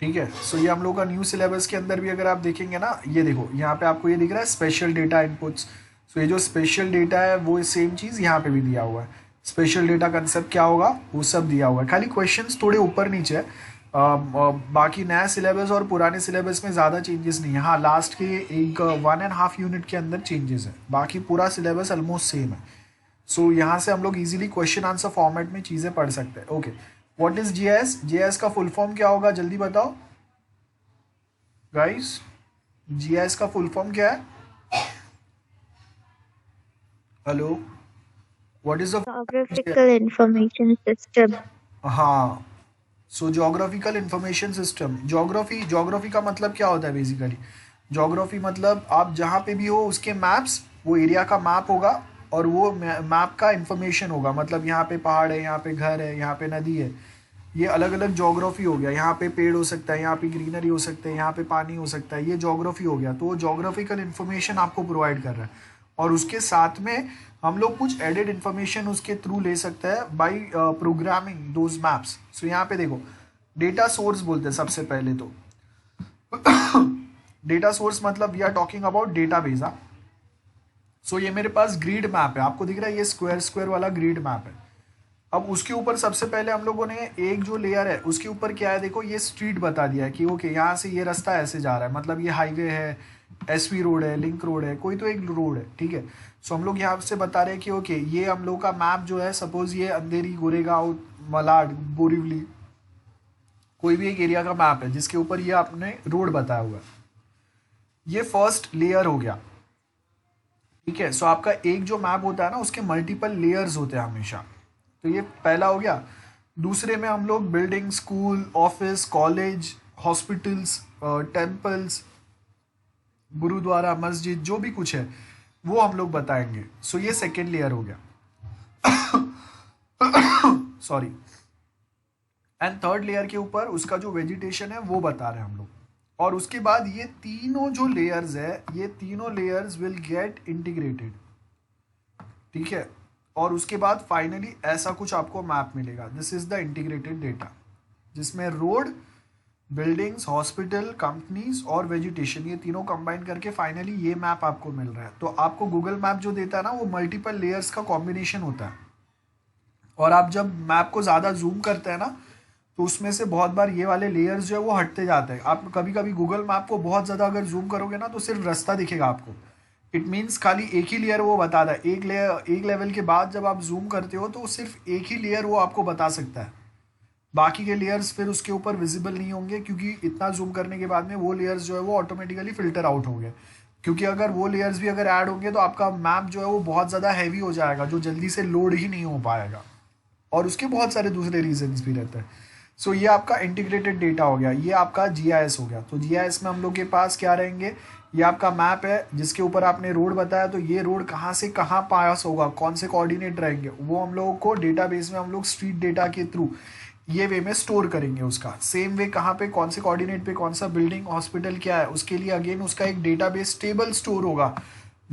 ठीक है। सो ये हम लोग का न्यू सिलेबस के अंदर भी अगर आप देखेंगे ना, ये देखो यहाँ पे आपको ये दिख रहा है स्पेशल डेटा इनपुट्स। सो ये जो स्पेशल डेटा है वो सेम चीज़ यहाँ पे भी दिया हुआ है, स्पेशल डेटा कंसेप्ट क्या होगा वो सब दिया हुआ है, खाली क्वेश्चंस थोड़े ऊपर नीचे है। बाकी नया सिलेबस और पुराने सिलेबस में ज़्यादा चेंजेस नहीं है। हाँ, लास्ट के एक 1.5 यूनिट के अंदर चेंजेस है, बाकी पूरा सिलेबस ऑलमोस्ट सेम है। सो यहाँ से हम लोग इजीली क्वेश्चन आंसर फॉर्मेट में चीज़ें पढ़ सकते हैं। Okay, what is GIS? GIS का फुल फॉर्म क्या होगा, जल्दी बताओ गाइस, जीआईएस का फुल फॉर्म क्या है? Hello, what is the Geographical Information System. हाँ, सो जोग्राफिकल इंफॉर्मेशन सिस्टम। जोग्राफी का मतलब क्या होता है बेसिकली? जोग्राफी मतलब आप जहाँ पे भी हो उसके मैप्स, वो एरिया का मैप होगा और वो मैप का इंफॉर्मेशन होगा, मतलब यहाँ पे पहाड़ है, यहाँ पे घर है, यहाँ पे नदी है, ये अलग अलग जोग्राफी हो गया। यहाँ पे पेड़ हो सकता है, यहाँ पे ग्रीनरी हो सकता है, यहाँ पे पानी हो सकता है, ये जोग्राफी हो गया। तो वो जोग्राफिकल इन्फॉर्मेशन आपको प्रोवाइड कर रहा है, और उसके साथ में हम लोग कुछ एडेड इन्फॉर्मेशन उसके थ्रू ले सकते हैं बाई प्रोग्रामिंग दोज मैप्स। सो यहाँ पे देखो, डेटा सोर्स बोलते हैं सबसे पहले तो। डेटा सोर्स मतलब we are talking about database. हाँ, सो ये मेरे पास ग्रिड मैप है, आपको दिख रहा है ये स्क्वायर स्क्वायर वाला ग्रिड मैप है। अब उसके ऊपर सबसे पहले हम लोगों ने एक जो लेयर है उसके ऊपर क्या है, देखो ये स्ट्रीट बता दिया है कि ओके यहाँ से ये रास्ता ऐसे जा रहा है, मतलब ये हाईवे है, एसवी रोड है, लिंक रोड है, कोई तो एक रोड है, ठीक है। सो हम लोग यहाँ से बता रहे हैं कि ओके ये हम लोग का मैप जो है, सपोज ये अंधेरी, गोरेगांव, मलाड, बोरीवली, कोई भी एक एरिया का मैप है जिसके ऊपर ये आपने रोड बताया हुआ है। ये फर्स्ट लेयर हो गया, ठीक है। सो आपका एक जो मैप होता है ना, उसके मल्टीपल लेयर्स होते हैं हमेशा, तो ये पहला हो गया। दूसरे में हम लोग building, school, office, college, hospitals, temples, gurdwara, मस्जिद, जो भी कुछ है वो हम लोग बताएंगे। सो ये सेकेंड लेयर हो गया। सॉरी। एंड थर्ड लेयर के ऊपर उसका जो वेजिटेशन है वो बता रहे हैं हम लोग। और उसके बाद ये तीनों जो लेयर्स है, ये तीनों लेयर्स विल गेट इंटीग्रेटेड, ठीक है। और उसके बाद फाइनली ऐसा कुछ आपको मैप मिलेगा, this is the integrated data, जिसमें रोड, बिल्डिंग्स, हॉस्पिटल, कंपनीज और वेजिटेशन, ये तीनों कंबाइन करके फाइनली ये मैप आपको मिल रहा है। तो आपको गूगल मैप जो देता है ना, वो मल्टीपल लेयर्स का कॉम्बिनेशन होता है। और आप जब मैप को ज़्यादा जूम करते हैं ना, तो उसमें से बहुत बार ये वाले लेयर्स जो है वो हटते जाते हैं। आप कभी कभी गूगल मैप को बहुत ज़्यादा अगर जूम करोगे ना, तो सिर्फ रास्ता दिखेगा आपको, इट मीन्स खाली एक ही लेयर वो बताता है। एक लेवल के बाद जब आप जूम करते हो तो सिर्फ एक ही लेयर वो आपको बता सकता है, बाकी के लेयर्स फिर उसके ऊपर विजिबल नहीं होंगे, क्योंकि इतना जूम करने के बाद में वो लेयर्स जो है वो ऑटोमेटिकली फिल्टर आउट होंगे। क्योंकि अगर वो लेयर्स भी अगर ऐड होंगे तो आपका मैप जो है वो बहुत ज़्यादा हैवी हो जाएगा, जो जल्दी से लोड ही नहीं हो पाएगा, और उसके बहुत सारे दूसरे रीजंस भी रहते हैं। सो ये आपका इंटीग्रेटेड डेटा हो गया, ये आपका जीआईएस हो गया। तो जीआईएस में हम लोग के पास क्या रहेंगे, ये आपका मैप है जिसके ऊपर आपने रोड बताया, तो ये रोड कहाँ से कहाँ पास होगा, कौन से कोऑर्डिनेट रहेंगे, वो हम लोगों को डेटाबेस में हम लोग स्ट्रीट डेटा के थ्रू ये वे में स्टोर करेंगे उसका। सेम वे कहाँ पे, कौन से कोऑर्डिनेट पे कौन सा बिल्डिंग, हॉस्पिटल क्या है, उसके लिए अगेन उसका एक डेटाबेस टेबल स्टोर होगा,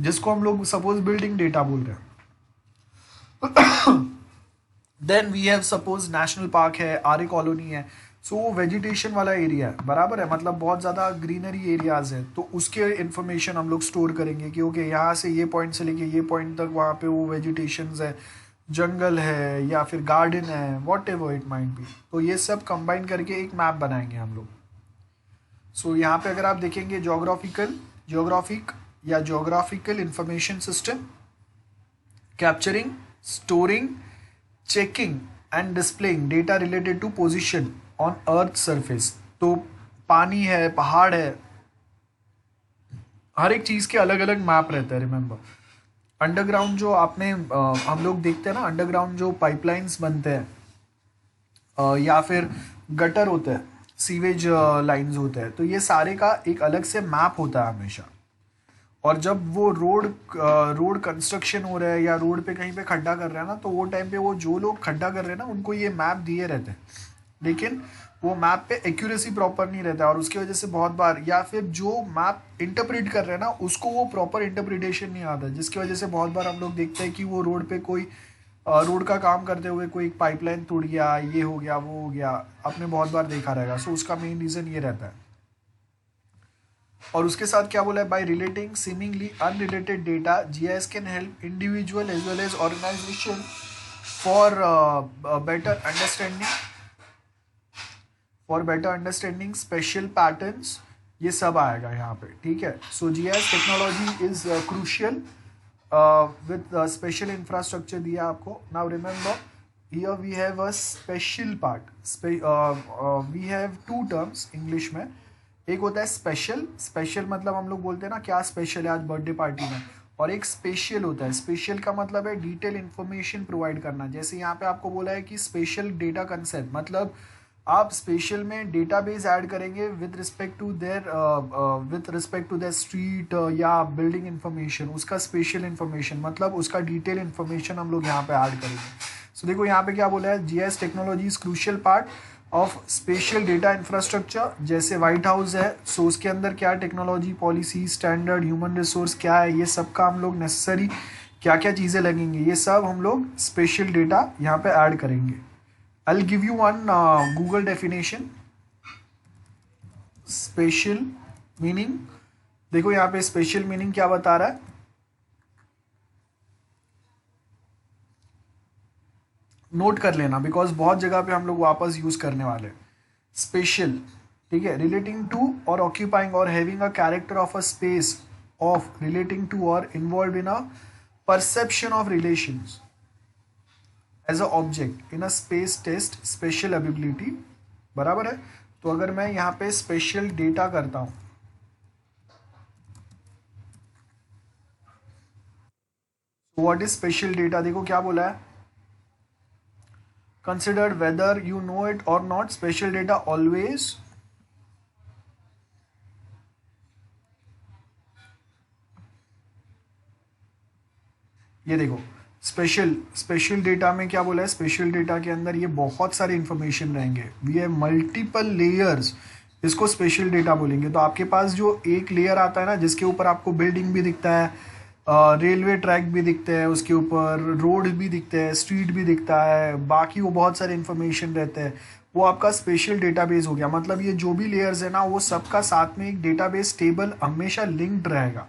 जिसको हम लोग सपोज बिल्डिंग डेटा बोल रहे हैं। Then we have suppose national park है, आर्य कॉलोनी है, सो वो वेजिटेशन वाला एरिया है, बराबर है, मतलब बहुत ज़्यादा ग्रीनरी एरियाज है, तो उसके इन्फॉर्मेशन हम लोग स्टोर करेंगे कि ओके यहाँ से ये पॉइंट से लेके ये पॉइंट तक वहाँ पे वो वेजिटेशंस है, जंगल है या फिर गार्डन है, what ever it might be. तो ये सब कंबाइन करके एक मैप बनाएंगे हम लोग। सो यहाँ पे अगर आप देखेंगे geographical information system, capturing, storing, checking and displaying data related to position on earth surface. तो पानी है, पहाड़ है, हर एक चीज़ के अलग अलग मैप रहते हैं। रिमेंबर, अंडरग्राउंड जो आपने हम लोग देखते हैं ना, अंडरग्राउंड जो पाइपलाइंस बनते हैं या फिर गटर होते हैं, सीवेज लाइंस होते हैं, तो ये सारे का एक अलग से मैप होता है हमेशा। और जब वो रोड कंस्ट्रक्शन हो रहा है या रोड पे कहीं पे खड्डा कर रहे हैं ना, तो वो टाइम पे वो जो लोग खड्डा कर रहे हैं ना, उनको ये मैप दिए रहते हैं। लेकिन वो मैप पे एक्यूरेसी प्रॉपर नहीं रहता है, और उसकी वजह से बहुत बार, या फिर जो मैप इंटरप्रेट कर रहे हैं ना उसको वो प्रॉपर इंटरप्रिटेशन नहीं आता, जिसकी वजह से बहुत बार हम लोग देखते हैं कि वो रोड पे कोई रोड का काम करते हुए कोई पाइपलाइन टूट गया, ये हो गया, वो हो गया, आपने बहुत बार देखा रहेगा। सो उसका मेन रीज़न ये रहता है। और उसके साथ क्या बोला है, by relating seemingly unrelated data GIS can help individual as well as organization for better understanding spatial patterns, ये सब आएगा यहाँ पे, ठीक है। So GIS technology is crucial with special infrastructure दिया आपको। Now remember here we have a special part, we have two terms English में। एक होता है स्पेशल मतलब हम लोग बोलते हैं ना क्या स्पेशल है आज बर्थडे पार्टी में, और एक स्पेशल होता है। स्पेशल का मतलब है डिटेल इन्फॉर्मेशन प्रोवाइड करना। जैसे यहाँ पे आपको बोला है कि स्पेशल डेटा कंसेप्ट, मतलब आप स्पेशल में डेटाबेस ऐड करेंगे with respect to their street या बिल्डिंग इन्फॉर्मेशन, उसका स्पेशल इन्फॉर्मेशन मतलब उसका डिटेल इन्फॉर्मेशन हम लोग यहाँ पे ऐड करेंगे। सो देखो यहाँ पे क्या बोला है, GIS technology is crucial part of special data infrastructure. जैसे वाइट हाउस है, सो उसके अंदर क्या technology, policy, standard, human resource क्या है, ये सब का हम लोग नेसेसरी क्या क्या चीज़ें लगेंगी, ये सब हम लोग स्पेशल डेटा यहाँ पे ऐड करेंगे। I'll give you one Google definition. Spatial meaning, देखो यहाँ पे स्पेशल मीनिंग क्या बता रहा है, नोट कर लेना बिकॉज बहुत जगह पे हम लोग वापस यूज करने वाले। स्पेशल, ठीक है, रिलेटिंग टू और ऑक्यूपाइंग और having a character of a space of relating to और involve in a perception of relations as a object in a space test spatial ability, बराबर है। तो अगर मैं यहाँ पे स्पेशल डेटा करता हूँ, व्हाट इज स्पेशल डेटा, देखो क्या बोला है, considered whether you know it और नॉट, स्पेशल डेटा ऑलवेज ये देखो स्पेशल डेटा में क्या बोला है, स्पेशल डेटा के अंदर ये बहुत सारे इंफॉर्मेशन रहेंगे, वी हैव मल्टीपल लेयर्स, इसको स्पेशल डेटा बोलेंगे। तो आपके पास जो एक लेयर आता है ना जिसके ऊपर आपको बिल्डिंग भी दिखता है, रेलवे ट्रैक भी दिखते हैं, उसके ऊपर रोड भी दिखते हैं, स्ट्रीट भी दिखता है, बाकी वो बहुत सारे इंफॉर्मेशन रहते हैं, वो आपका स्पेशल डेटाबेस हो गया। मतलब ये जो भी लेयर्स है ना वो सबका साथ में एक डेटाबेस टेबल हमेशा लिंक्ड रहेगा,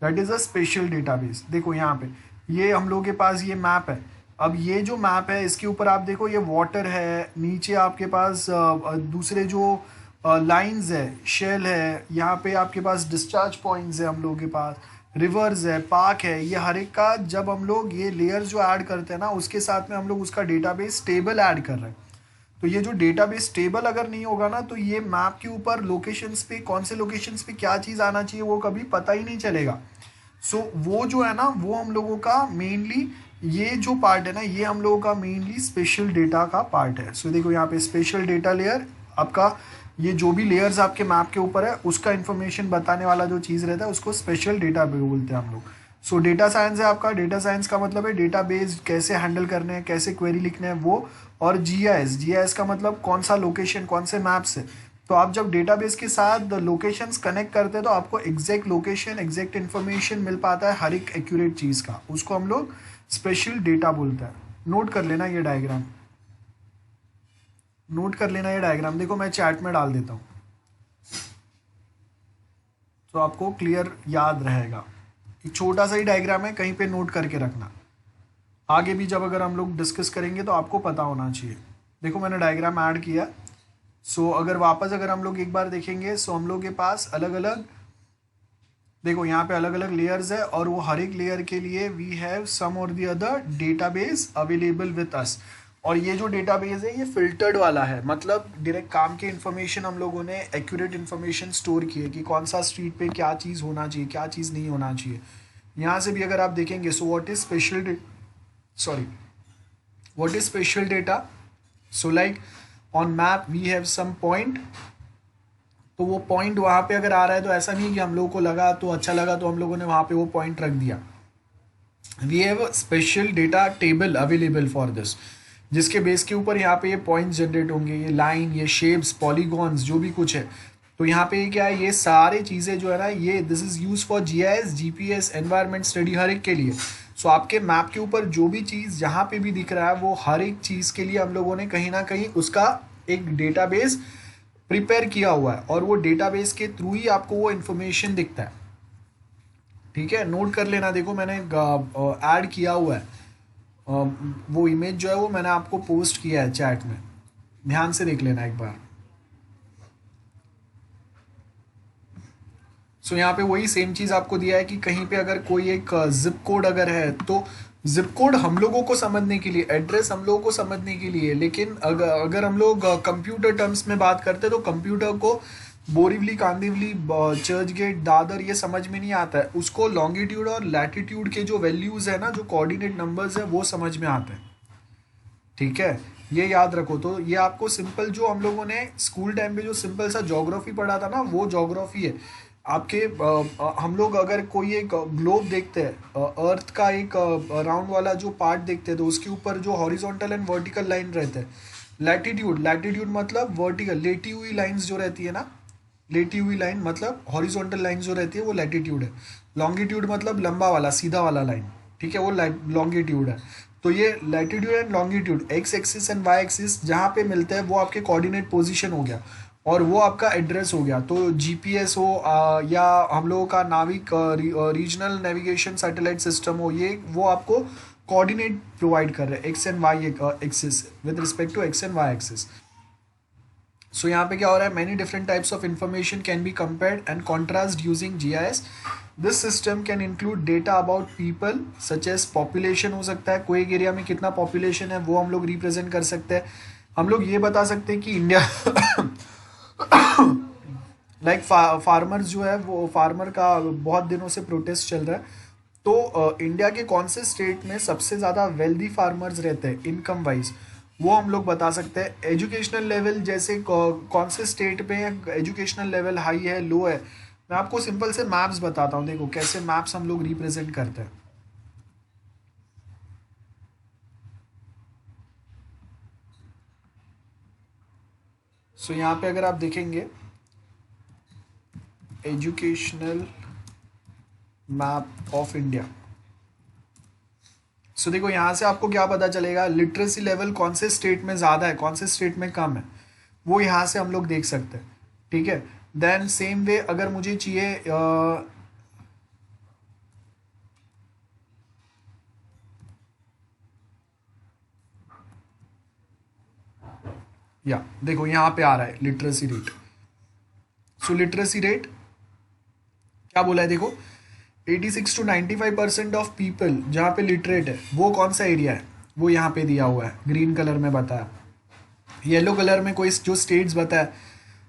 that is a special database. देखो यहाँ पे ये हम लोगों के पास ये मैप है, अब ये जो मैप है इसके ऊपर आप देखो ये वाटर है, नीचे आपके पास दूसरे जो लाइंस है, शेल है, यहाँ पे आपके पास डिस्चार्ज पॉइंट्स है, हम लोगों के पास रिवर्स है, पार्क है, ये हर एक का जब हम लोग ये लेयर्स जो ऐड करते हैं ना उसके साथ में हम लोग उसका डेटाबेस टेबल ऐड कर रहे हैं। तो ये जो डेटाबेस टेबल अगर नहीं होगा ना तो ये मैप के ऊपर लोकेशंस पे कौन से लोकेशंस पे क्या चीज़ आना चाहिए वो कभी पता ही नहीं चलेगा। सो वो जो है ना वो हम लोगों का मेनली ये जो पार्ट है ना ये हम लोगों का मेनली स्पेशल डेटा का पार्ट है। सो देखो यहाँ पे स्पेशल डेटा लेयर आपका ये जो भी लेयर्स आपके मैप के ऊपर है उसका इन्फॉर्मेशन बताने वाला जो चीज़ रहता है उसको स्पेशल डेटा बोलते हैं हम लोग। सो डेटा साइंस है आपका, डेटा साइंस का मतलब है डेटाबेस कैसे हैंडल करने हैं, कैसे क्वेरी लिखने हैं वो, और जीआईएस का मतलब कौन सा लोकेशन, कौन से मैप्स है। तो आप जब डेटाबेस के साथ लोकेशंस कनेक्ट करते हैं तो आपको एग्जैक्ट लोकेशन, एग्जैक्ट इन्फॉर्मेशन मिल पाता है हर एक एक्यूरेट चीज़ का, उसको हम लोग स्पेशल डेटा बोलते हैं। नोट कर लेना ये डायग्राम, नोट कर लेना ये डायग्राम, देखो मैं चैट में डाल देता हूँ तो आपको क्लियर याद रहेगा। एक छोटा सा ही डायग्राम है, कहीं पे नोट करके रखना, आगे भी जब अगर हम लोग डिस्कस करेंगे तो आपको पता होना चाहिए। देखो मैंने डायग्राम ऐड किया। सो अगर वापस अगर हम लोग एक बार देखेंगे सो हम लोग के पास अलग अलग, देखो यहाँ पे अलग अलग लेयर्स है और वो हर एक लेयर के लिए वी हैव सम और the other database available with us. और ये जो डेटाबेस है ये फिल्टर्ड वाला है, मतलब डायरेक्ट काम के इन्फॉर्मेशन हम लोगों ने एक्यूरेट इन्फॉर्मेशन स्टोर की है कि कौन सा स्ट्रीट पे क्या चीज़ होना चाहिए, क्या चीज़ नहीं होना चाहिए। यहाँ से भी अगर आप देखेंगे so what is spatial data, so like on map we have some point, तो वो पॉइंट वहाँ पे अगर आ रहा है तो ऐसा नहीं कि हम लोगों को लगा तो अच्छा लगा तो हम लोगों ने वहाँ पे वो पॉइंट रख दिया, we have spatial data table available for this. जिसके बेस के ऊपर यहाँ पे ये पॉइंट्स जनरेट होंगे, ये लाइन, ये शेप्स, पॉलीगॉन्स, जो भी कुछ है। तो यहाँ पे क्या है, ये सारी चीज़ें जो है ना, ये this is use for GIS, GPS, environment study, हर एक के लिए। सो आपके मैप के ऊपर जो भी चीज़ जहाँ पे भी दिख रहा है, वो हर एक चीज़ के लिए हम लोगों ने कहीं ना कहीं उसका एक डेटाबेस प्रिपेयर किया हुआ है, और वो डेटाबेस के थ्रू ही आपको वो इन्फॉर्मेशन दिखता है। ठीक है, नोट कर लेना। देखो मैंने ऐड किया हुआ है, वो इमेज जो है वो मैंने आपको पोस्ट किया है चैट में, ध्यान से देख लेना एक बार। सो यहाँ पे वही सेम चीज़ आपको दिया है कि कहीं पे अगर कोई एक जिप कोड अगर है, तो जिप कोड हम लोगों को समझने के लिए, एड्रेस हम लोगों को समझने के लिए, लेकिन अगर हम लोग कंप्यूटर टर्म्स में बात करते हैं तो कंप्यूटर को बोरीवली, कांदिवली, चर्च गेट, दादर ये समझ में नहीं आता है, उसको लॉन्गिट्यूड और लैटिट्यूड के जो वैल्यूज़ है ना, जो कोऑर्डिनेट नंबर्स है, वो समझ में आते हैं। ठीक है, ये याद रखो। तो ये आपको सिंपल जो हम लोगों ने स्कूल टाइम पे जो सिंपल सा ज्योग्राफी पढ़ा था ना, वो ज्योग्राफी है आपके। हम लोग अगर कोई एक ग्लोब देखते हैं, अर्थ का एक राउंड वाला जो पार्ट देखते हैं, तो उसके ऊपर जो हॉरिजॉन्टल एंड वर्टिकल लाइन रहते हैं, लैटिट्यूड मतलब वर्टिकल, लेटी हुई लाइंस जो रहती है ना, लेटी हुई लाइन मतलब हॉरिजॉन्टल लाइन जो रहती है वो लैटिट्यूड है। लॉन्गिट्यूड मतलब लंबा वाला, सीधा वाला लाइन, ठीक है, वो लॉन्गिट्यूड है। तो ये latitude and longitude, X axis and Y axis जहाँ पे मिलते हैं, वो आपके कोऑर्डिनेट पोजीशन हो गया, और वो आपका एड्रेस हो गया। तो GPS हो या हम लोगों का नाविक रीजनल नेविगेशन सैटेलाइट सिस्टम हो, ये वो आपको कोऑर्डिनेट प्रोवाइड कर रहे हैं, X and Y axis, with respect to X and Y axis. So यहाँ पे क्या हो रहा है, many different types of information can be compared and contrast using GIS। This system can include data about people such as population, हो सकता है कोई एक एरिया में कितना पॉपुलेशन है वो हम लोग रिप्रेजेंट कर सकते हैं। हम लोग ये बता सकते हैं कि इंडिया लाइक फार्मर्स जो है, वो फार्मर का बहुत दिनों से प्रोटेस्ट चल रहा है, तो इंडिया के कौन से स्टेट में सबसे ज़्यादा वेल्दी फार्मर्स रहते हैं इनकम वाइज, वो हम लोग बता सकते हैं। एजुकेशनल लेवल, जैसे कौन से स्टेट पे एजुकेशनल लेवल हाई है, लो है। मैं आपको सिंपल से मैप्स बताता हूँ, देखो कैसे मैप्स हम लोग रिप्रेजेंट करते हैं। सो यहाँ पे अगर आप देखेंगे एजुकेशनल मैप ऑफ इंडिया, सो देखो यहाँ से आपको क्या पता चलेगा, लिटरेसी लेवल कौन से स्टेट में ज़्यादा है, कौन से स्टेट में कम है, वो यहाँ से हम लोग देख सकते हैं। ठीक है, देन सेम वे अगर मुझे चाहिए या देखो यहाँ पे आ रहा है लिटरेसी रेट। सो लिटरेसी रेट क्या बोला है, देखो 86 to 95% ऑफ पीपल जहाँ पे लिटरेट है, वो कौन सा एरिया है, वो यहाँ पे दिया हुआ है, ग्रीन कलर में बताया। येलो कलर में कोई जो स्टेट्स बताया,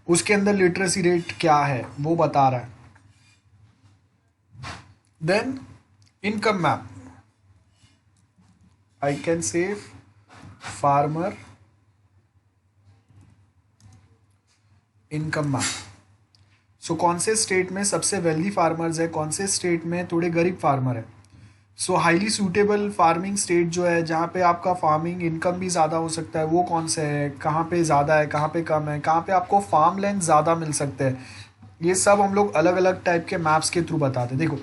उसके अंदर लिटरेसी रेट क्या है वो बता रहा है। Then income map, I can say farmer income map. So कौन से स्टेट में सबसे वेल्दी फार्मर्स है, कौन से स्टेट में थोड़े गरीब फार्मर है। सो हाईली सूटेबल फार्मिंग स्टेट जो है, जहाँ पे आपका फार्मिंग इनकम भी ज़्यादा हो सकता है, वो कौन से है, कहाँ पे ज़्यादा है, कहाँ पे कम है, कहाँ पे आपको फार्म लैंड ज़्यादा मिल सकते हैं, ये सब हम लोग अलग अलग टाइप के मैप्स के थ्रू बताते हैं। देखो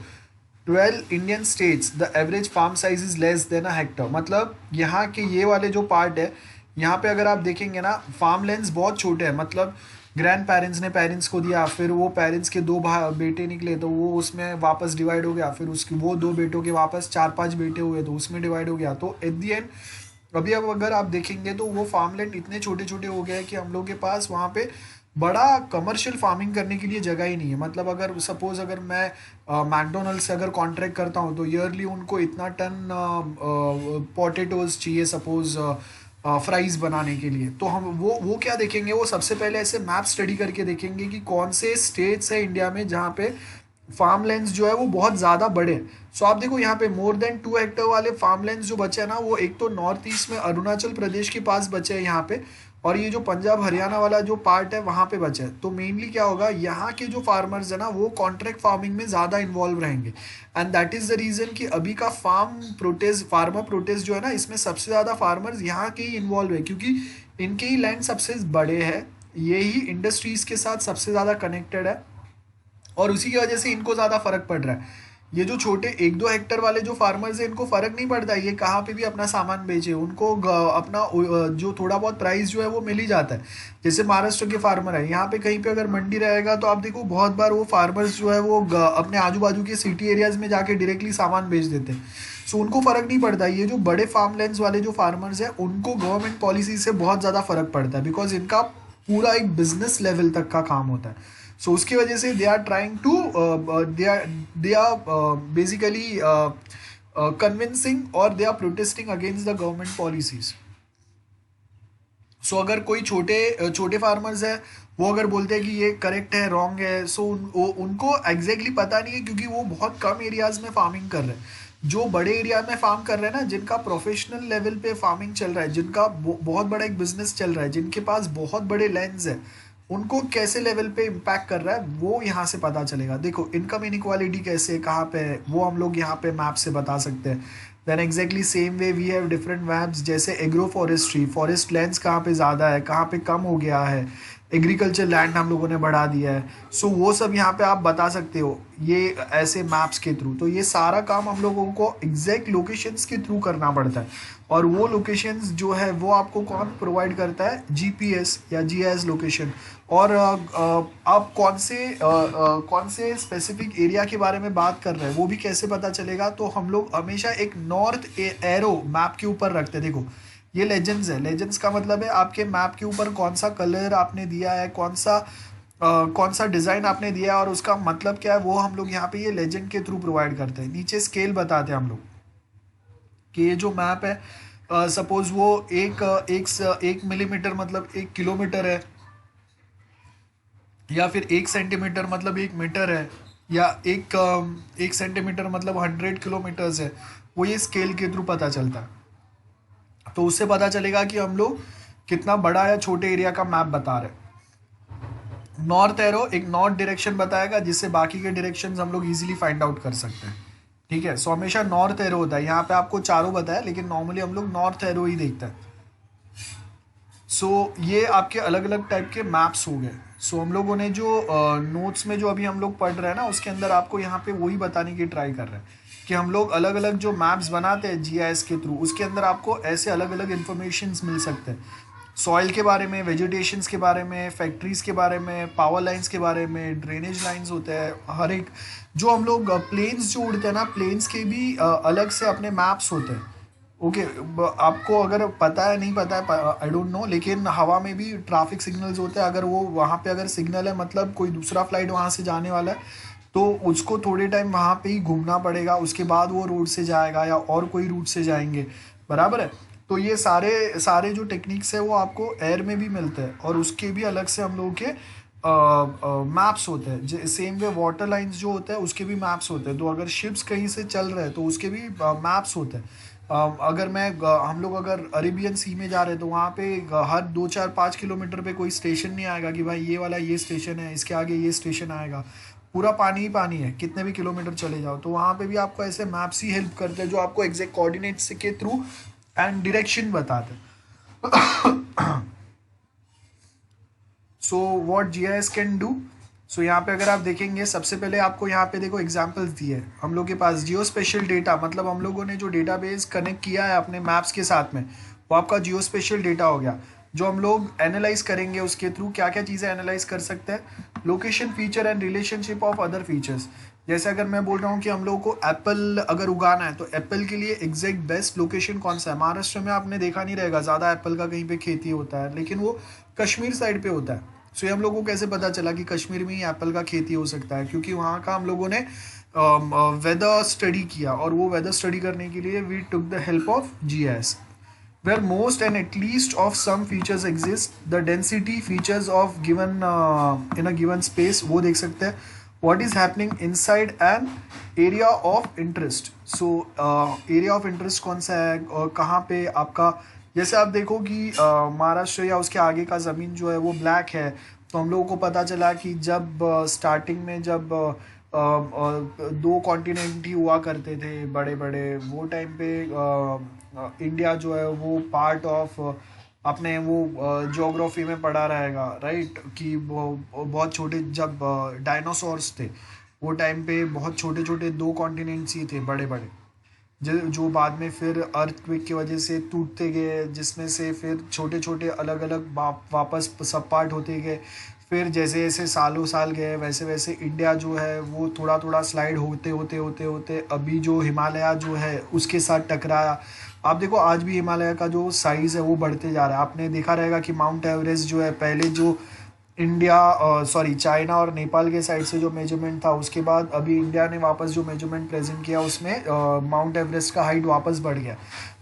12 Indian states the average farm size is less than a hectare, मतलब यहाँ के ये वाले जो पार्ट है, यहाँ पे अगर आप देखेंगे ना, फार्म लैंड्स बहुत छोटे हैं, मतलब ग्रैंड पेरेंट्स ने पेरेंट्स को दिया, फिर वो पेरेंट्स के 2 बेटे निकले तो वो उसमें वापस डिवाइड हो गया, फिर उसके वो 2 बेटों के वापस 4-5 बेटे हुए तो उसमें डिवाइड हो गया। तो एट दी एंड अभी अब अगर आप देखेंगे तो वो फार्मलैंड इतने छोटे छोटे हो गए हैं कि हम लोग के पास वहाँ पे बड़ा कमर्शियल फार्मिंग करने के लिए जगह ही नहीं है। मतलब अगर सपोज अगर मैं मैकडोनल्ड से अगर कॉन्ट्रैक्ट करता हूँ तो ईयरली उनको इतना टन पोटैटोज चाहिए सपोज फ्राइज़ बनाने के लिए, तो हम वो क्या देखेंगे, वो सबसे पहले ऐसे मैप स्टडी करके देखेंगे कि कौन से स्टेट्स है इंडिया में जहाँ पे फार्म लैंड्स जो है वो बहुत ज़्यादा बड़े हैं। सो आप देखो यहाँ पे मोर देन 2 हेक्टर वाले फार्म लैंड्स जो बचे हैं ना, वो एक तो नॉर्थ ईस्ट में अरुणाचल प्रदेश के पास बचे हैं यहाँ पे, और ये जो पंजाब हरियाणा वाला जो पार्ट है वहाँ पे बचा है। तो मेनली क्या होगा, यहाँ के जो फार्मर्स है ना वो कॉन्ट्रैक्ट फार्मिंग में ज़्यादा इन्वॉल्व रहेंगे, and that is the reason कि अभी का फार्मर प्रोटेस्ट जो है ना, इसमें सबसे ज़्यादा फार्मर्स यहाँ के ही इन्वॉल्व है, क्योंकि इनके ही लैंड सबसे बड़े हैं, ये ही इंडस्ट्रीज़ के साथ सबसे ज़्यादा कनेक्टेड है, और उसी की वजह से इनको ज़्यादा फर्क पड़ रहा है। ये जो छोटे 1-2 हेक्टर वाले जो फार्मर्स हैं इनको फ़र्क नहीं पड़ता ये कहाँ पे भी अपना सामान बेचे, उनको अपना जो थोड़ा बहुत प्राइस जो है वो मिल ही जाता है। जैसे महाराष्ट्र के फार्मर है, यहाँ पे कहीं पे अगर मंडी रहेगा तो आप देखो बहुत बार वो फार्मर्स जो है वो अपने आजू बाजू के सिटी एरियाज़ में जाके डायरेक्टली सामान बेच देते हैं, सो उनको फ़र्क नहीं पड़ता। ये जो बड़े फार्म लैंड्स वाले जो फार्मर्स हैं उनको गवर्नमेंट पॉलिसी से बहुत ज़्यादा फ़र्क पड़ता है, बिकॉज इनका पूरा एक बिजनेस लेवल तक का काम होता है। सो उसकी वजह से they are trying to they are basically convincing और they are protesting against the government policies. So अगर कोई छोटे फार्मर्स है वो अगर बोलते हैं कि ये करेक्ट है रॉन्ग है, सो उनको एग्जैक्टली पता नहीं है, क्योंकि वो बहुत कम एरियाज में फार्मिंग कर रहे हैं। जो बड़े एरिया में फार्म कर रहे हैं ना, जिनका प्रोफेशनल लेवल पे फार्मिंग चल रहा है, जिनका बहुत बड़ा एक बिजनेस चल रहा है, जिनके पास बहुत बड़े लैंड्स है, उनको कैसे लेवल पे इम्पैक्ट कर रहा है वो यहाँ से पता चलेगा। देखो इनकम इनइक्वालिटी कैसे है, कहाँ पे है, वो हम लोग यहाँ पे मैप से बता सकते हैं। Then exactly same way we have different maps, जैसे एग्रो फॉरेस्ट्री, फॉरेस्ट लैंड्स कहाँ पे ज़्यादा है, कहाँ पे कम हो गया है, एग्रीकल्चर लैंड हम लोगों ने बढ़ा दिया है, सो वो सब यहाँ पे आप बता सकते हो ये ऐसे मैप्स के थ्रू। तो ये सारा काम हम लोगों को एग्जैक्ट लोकेशंस के थ्रू करना पड़ता है, और वो लोकेशंस जो है वो आपको कौन प्रोवाइड करता है, जीपीएस या जीआईएस लोकेशन। और आप कौन से स्पेसिफिक एरिया के बारे में बात कर रहे हैं वो भी कैसे पता चलेगा, तो हम लोग हमेशा एक नॉर्थ एरो मैप के ऊपर रखते हैं। देखो ये लेजेंड्स है, लेजेंड्स का मतलब है आपके मैप के ऊपर कौन सा कलर आपने दिया है, कौन सा डिज़ाइन आपने दिया है और उसका मतलब क्या है, वो हम लोग यहाँ पे ये लेजेंड के थ्रू प्रोवाइड करते हैं। नीचे स्केल बताते हैं हम लोग कि ये जो मैप है सपोज वो एक मिलीमीटर मतलब 1 किलोमीटर है, या फिर 1 सेंटीमीटर मतलब 1 मीटर है, या एक सेंटीमीटर मतलब 100 किलोमीटर्स है, वो ये स्केल के थ्रू पता चलता है। तो उससे पता चलेगा कि हम लोग कितना बड़ा या छोटे एरिया का मैप बता रहे हैं। नॉर्थ एरो एक नॉर्थ डायरेक्शन बताएगा, जिससे बाकी के डायरेक्शंस हम लोग इजीली फाइंड आउट कर सकते हैं। ठीक है, सो हमेशा नॉर्थ एरो होता है। यहाँ पे आपको चारों बताया, लेकिन नॉर्मली हम लोग नॉर्थ एरो ही देखते हैं। सो ये आपके अलग अलग टाइप के मैप्स हो गए। सो हम लोगों ने जो नोट्स में जो अभी हम लोग पढ़ रहे हैं ना, उसके अंदर आपको यहाँ पे वही बताने की ट्राई कर रहे हैं कि हम लोग अलग अलग जो मैप्स बनाते हैं जीआईएस के थ्रू, उसके अंदर आपको ऐसे अलग अलग इन्फॉर्मेशंस मिल सकते हैं, सॉइल के बारे में, वेजिटेशंस के बारे में, फैक्ट्रीज़ के बारे में, पावर लाइंस के बारे में, ड्रेनेज लाइंस होते हैं, हर एक जो हम लोग प्लेन्स जो उड़ते हैं ना, प्लेन्स के भी अलग से अपने मैप्स होते हैं। ओके, आपको अगर पता है नहीं पता है आई डोंट नो, लेकिन हवा में भी ट्रैफिक सिग्नल्स होते हैं। अगर वो वहाँ पे अगर सिग्नल है, मतलब कोई दूसरा फ्लाइट वहाँ से जाने वाला है, तो उसको थोड़े टाइम वहाँ पे ही घूमना पड़ेगा, उसके बाद वो रोड से जाएगा या और कोई रूट से जाएंगे, बराबर है। तो ये सारे जो टेक्निक्स है वो आपको एयर में भी मिलते हैं, और उसके भी अलग से हम लोगों के मैप्स होते हैं। सेम वे वाटर लाइंस जो होते हैं उसके भी मैप्स होते हैं। तो अगर शिप्स कहीं से चल रहे हैं तो उसके भी मैप्स होते हैं। अगर हम लोग अगर अरेबियन सी में जा रहे हैं तो वहाँ पे हर 2, 4, 5 किलोमीटर पे कोई स्टेशन नहीं आएगा कि भाई ये वाला ये स्टेशन है, इसके आगे ये स्टेशन आएगा। पूरा पानी ही पानी है, कितने भी किलोमीटर चले जाओ। तो वहाँ पे भी आपको ऐसे मैप्स ही हेल्प करते हैं, जो आपको एग्जैक्ट कोऑर्डिनेट्स के थ्रू एंड डायरेक्शन बताते हैं। So what GIS can do. So यहाँ पे अगर आप देखेंगे, सबसे पहले आपको यहाँ पे देखो एग्जांपल्स दिए हैं हम लोग के पास। जियो स्पेशल डेटा मतलब हम लोगों ने जो डेटाबेस कनेक्ट किया है अपने मैप्स के साथ में, वो आपका जियो स्पेशल डेटा हो गया, जो हम लोग एनालाइज करेंगे। उसके थ्रू क्या क्या चीज़ें एनालाइज कर सकते हैं, location feature and relationship of other features. जैसे अगर मैं बोल रहा हूँ कि हम लोगों को एप्पल अगर उगाना है, तो एप्पल के लिए एग्जैक्ट बेस्ट लोकेशन कौन सा है। महाराष्ट्र में आपने देखा नहीं रहेगा ज़्यादा एप्पल का कहीं पे खेती होता है, लेकिन वो कश्मीर साइड पे होता है। सो ये हम लोगों को कैसे पता चला कि कश्मीर में ही एप्पल का खेती हो सकता है, क्योंकि वहाँ का हम लोगों ने वेदर स्टडी किया, और वो वेदर स्टडी करने के लिए we took the help of GIS. where most and at least of some features exist, the density features of given in a given space वो देख सकते हैं। what is happening inside an area of interest। so area of interest कौन सा है, और कहाँ पे आपका जैसे आप देखो कि महाराष्ट्र या उसके आगे का ज़मीन जो है वो ब्लैक है, तो हम लोगों को पता चला कि जब स्टार्टिंग में जब दो कॉन्टिनेंट ही हुआ करते थे बड़े बड़े, वो टाइम पे इंडिया जो है वो पार्ट ऑफ अपने वो ज्योग्राफी में पढ़ा रहेगा, राइट, कि वो बहुत छोटे जब डायनासोर्स थे वो टाइम पे बहुत छोटे छोटे दो कॉन्टिनेंट्स ही थे बड़े बड़े, जो बाद में फिर अर्थक्वेक की वजह से टूटते गए, जिसमें से फिर छोटे छोटे अलग अलग वापस सब पार्ट होते गए। फिर जैसे जैसे सालों साल गए वैसे वैसे इंडिया जो है वो थोड़ा थोड़ा स्लाइड होते होते होते होते अभी जो हिमालय जो है उसके साथ टकराया। आप देखो आज भी हिमालय का जो साइज़ है वो बढ़ते जा रहा है। आपने देखा रहेगा कि माउंट एवरेस्ट जो है पहले जो इंडिया चाइना और नेपाल के साइड से जो मेजरमेंट था, उसके बाद अभी इंडिया ने वापस जो मेजरमेंट प्रेजेंट किया उसमें माउंट एवरेस्ट का हाइट वापस बढ़ गया।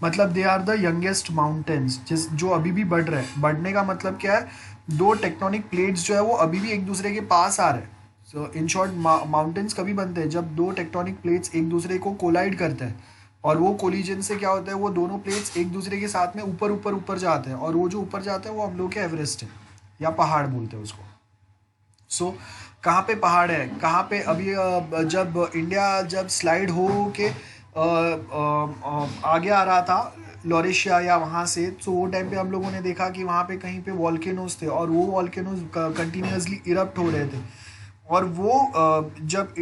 मतलब they are the youngest mountains जो अभी भी बढ़ रहे हैं। बढ़ने का मतलब क्या है, दो टेक्टोनिक प्लेट्स जो है वो अभी भी एक दूसरे के पास आ रहे हैं। सो इन शॉर्ट माउंटेन्स कभी बनते हैं जब दो टेक्टोनिक प्लेट्स एक दूसरे को कोलाइड करते हैं, और वो कोलिजन से क्या होता है, वो दोनों प्लेट्स एक दूसरे के साथ में ऊपर ऊपर ऊपर जाते हैं, और वो जो ऊपर जाते हैं वो हम लोग के एवरेस्ट है या पहाड़ बोलते हैं उसको। सो कहाँ पे पहाड़ है, कहाँ पे अभी जब इंडिया जब स्लाइड हो के आगे आ रहा था लॉरेशिया या वहाँ से, तो वो टाइम पे हम लोगों ने देखा कि वहाँ पे कहीं पे वॉल्केनोज थे, और वो वॉल्केनोज कंटिन्यूसली इरप्ट हो रहे थे। और वो जब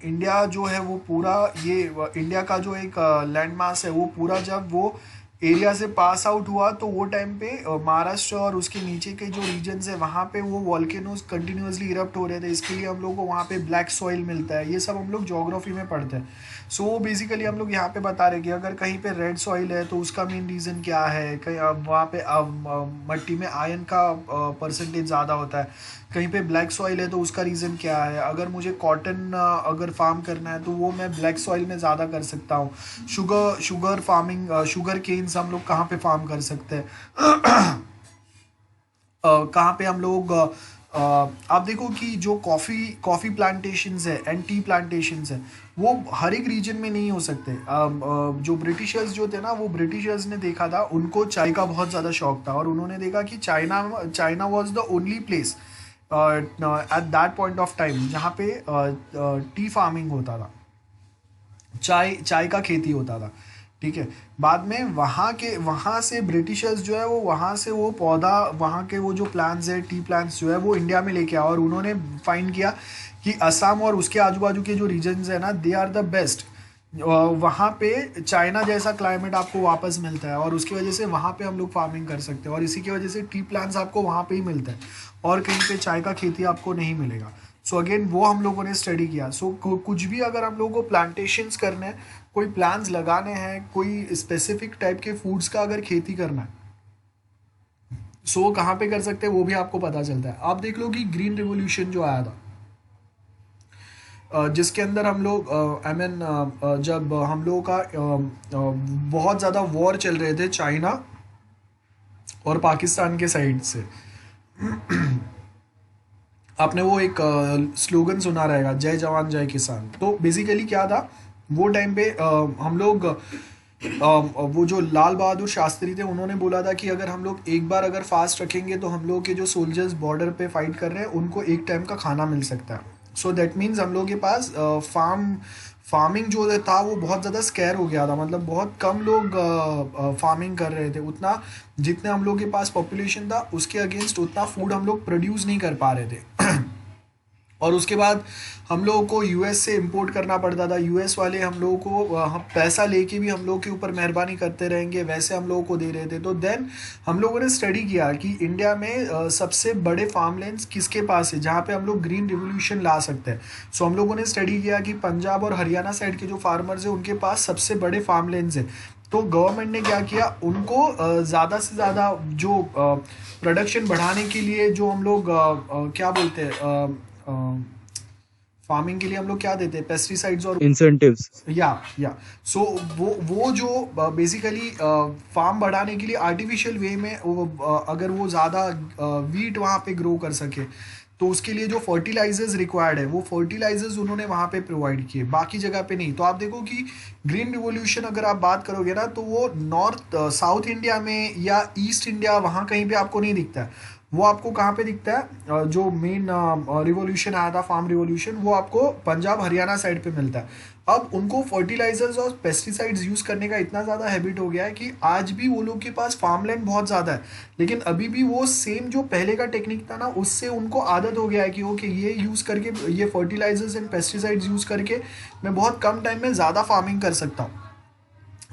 इंडिया जो है वो पूरा ये इंडिया का जो एक लैंड मास है वो पूरा जब वो एरिया से पास आउट हुआ, तो वो टाइम पे महाराष्ट्र और उसके नीचे के जो रीजन्स है वहाँ पे वो वॉल्केनोज कंटिन्यूसली इरप्ट हो रहे थे। इसके लिए हम लोग को वहाँ पे ब्लैक सॉइल मिलता है। ये सब हम लोग ज्योग्राफी में पढ़ते हैं। सो बेसिकली हम लोग यहाँ पे बता रहे कि अगर कहीं पे रेड सॉइल है तो उसका मेन रीज़न क्या है, कहीं वहाँ पे मट्टी में आयरन का परसेंटेज ज़्यादा होता है, कहीं पे ब्लैक सॉइल है तो उसका रीज़न क्या है। अगर मुझे कॉटन अगर फार्म करना है तो वो मैं ब्लैक सॉइल में ज़्यादा कर सकता हूँ। शुगर फार्मिंग, शुगर केन्स हम लोग कहाँ पे फार्म कर सकते हैं कहाँ पे हम लोग आप देखो कि जो कॉफ़ी प्लांटेशंस है एंड टी प्लांटेशंस है वो हर एक रीजन में नहीं हो सकते। जो ब्रिटिशर्स जो थे ना, वो ब्रिटिशर्स ने देखा था, उनको चाय का बहुत ज़्यादा शौक था, और उन्होंने देखा कि China was the only place at that point of time जहाँ पे टी फार्मिंग होता था, चाय का खेती होता था, ठीक है। बाद में वहाँ से ब्रिटिशर्स जो है वो वहाँ से वो पौधा, वहाँ के वो जो प्लांट्स है टी प्लांट्स जो है वो इंडिया में लेके आया, और उन्होंने फाइंड किया कि असम और उसके आजू बाजू के जो रीजन्स है ना, दे आर द बेस्ट। वहाँ पे चाइना जैसा क्लाइमेट आपको वापस मिलता है, और उसकी वजह से वहाँ पे हम लोग फार्मिंग कर सकते हैं, और इसी की वजह से टी प्लांट्स आपको वहाँ पे ही मिलता है, और कहीं पे चाय का खेती आपको नहीं मिलेगा। सो अगेन वो हम लोगों ने स्टडी किया। सो कुछ भी अगर हम लोगों को प्लांटेशंस करने हैं, कोई प्लांट्स लगाने हैं, कोई स्पेसिफिक टाइप के फूड्स का अगर खेती करना है, सो कहाँ पे कर सकते हैं वो भी आपको पता चलता है। आप देख लो कि ग्रीन रिवोल्यूशन जो आया था, जिसके अंदर हम लोग जब हम लोगों का बहुत ज़्यादा वॉर चल रहे थे चाइना और पाकिस्तान के साइड से, आपने वो एक स्लोगन सुना रहेगा, जय जवान जय किसान। तो बेसिकली क्या था, वो टाइम पे हम लोग वो जो लाल बहादुर शास्त्री थे, उन्होंने बोला था कि अगर हम लोग एक बार अगर फास्ट रखेंगे तो हम लोग के जो सोल्जर्स बॉर्डर पे फाइट कर रहे हैं उनको एक टाइम का खाना मिल सकता है। सो दैट मीन्स हम लोग के पास फार्मिंग जो था वो बहुत ज़्यादा स्कैर हो गया था, मतलब बहुत कम लोग फार्मिंग कर रहे थे। उतना जितने हम लोग के पास पॉपुलेशन था उसके अगेंस्ट उतना फूड हम लोग प्रोड्यूस नहीं कर पा रहे थे और उसके बाद हम लोगों को यूएस से इंपोर्ट करना पड़ता था। यूएस वाले हम लोगों को हम पैसा लेके भी हम लोग के ऊपर मेहरबानी करते रहेंगे, वैसे हम लोगों को दे रहे थे। तो देन हम लोगों ने स्टडी किया कि इंडिया में सबसे बड़े फार्मलैंड्स किसके पास है जहाँ पे हम लोग ग्रीन रिवोल्यूशन ला सकते हैं। सो हम लोगों ने स्टडी किया कि पंजाब और हरियाणा साइड के जो फार्मर्स हैं उनके पास सबसे बड़े फार्मलैंड्स हैं। तो गवर्नमेंट ने क्या किया, उनको ज़्यादा से ज़्यादा जो प्रोडक्शन बढ़ाने के लिए जो हम लोग क्या बोलते हैं फार्मिंग के लिए हम लोग क्या देते हैं, पेस्टिसाइड्स और इंसेंटिव्स। या सो वो जो बेसिकली फार्म बढ़ाने के लिए आर्टिफिशियल वे में अगर वो ज़्यादा वीट वहाँ पे ग्रो कर सके, तो उसके लिए जो फर्टिलाइजर्स रिक्वायर्ड है वो फर्टिलाइजर्स उन्होंने वहाँ पे प्रोवाइड किए, बाकी जगह पे नहीं। तो आप देखो कि ग्रीन रिवोल्यूशन अगर आप बात करोगे ना, तो वो नॉर्थ साउथ इंडिया में या ईस्ट इंडिया वहाँ कहीं पे आपको नहीं दिखता है। वो आपको कहाँ पे दिखता है, जो मेन रिवोल्यूशन आया था फार्म रिवोल्यूशन, वो आपको पंजाब हरियाणा साइड पे मिलता है। अब उनको फर्टिलाइजर्स और पेस्टिसाइड्स यूज करने का इतना ज़्यादा हैबिट हो गया है कि आज भी वो लोग के पास फार्मलैंड बहुत ज़्यादा है, लेकिन अभी भी वो सेम जो पहले का टेक्निक था ना, उससे उनको आदत हो गया है कि ओके ये यूज़ करके, ये फर्टिलाइजर्स एंड पेस्टिसाइड्स यूज़ करके मैं बहुत कम टाइम में ज़्यादा फार्मिंग कर सकता हूँ।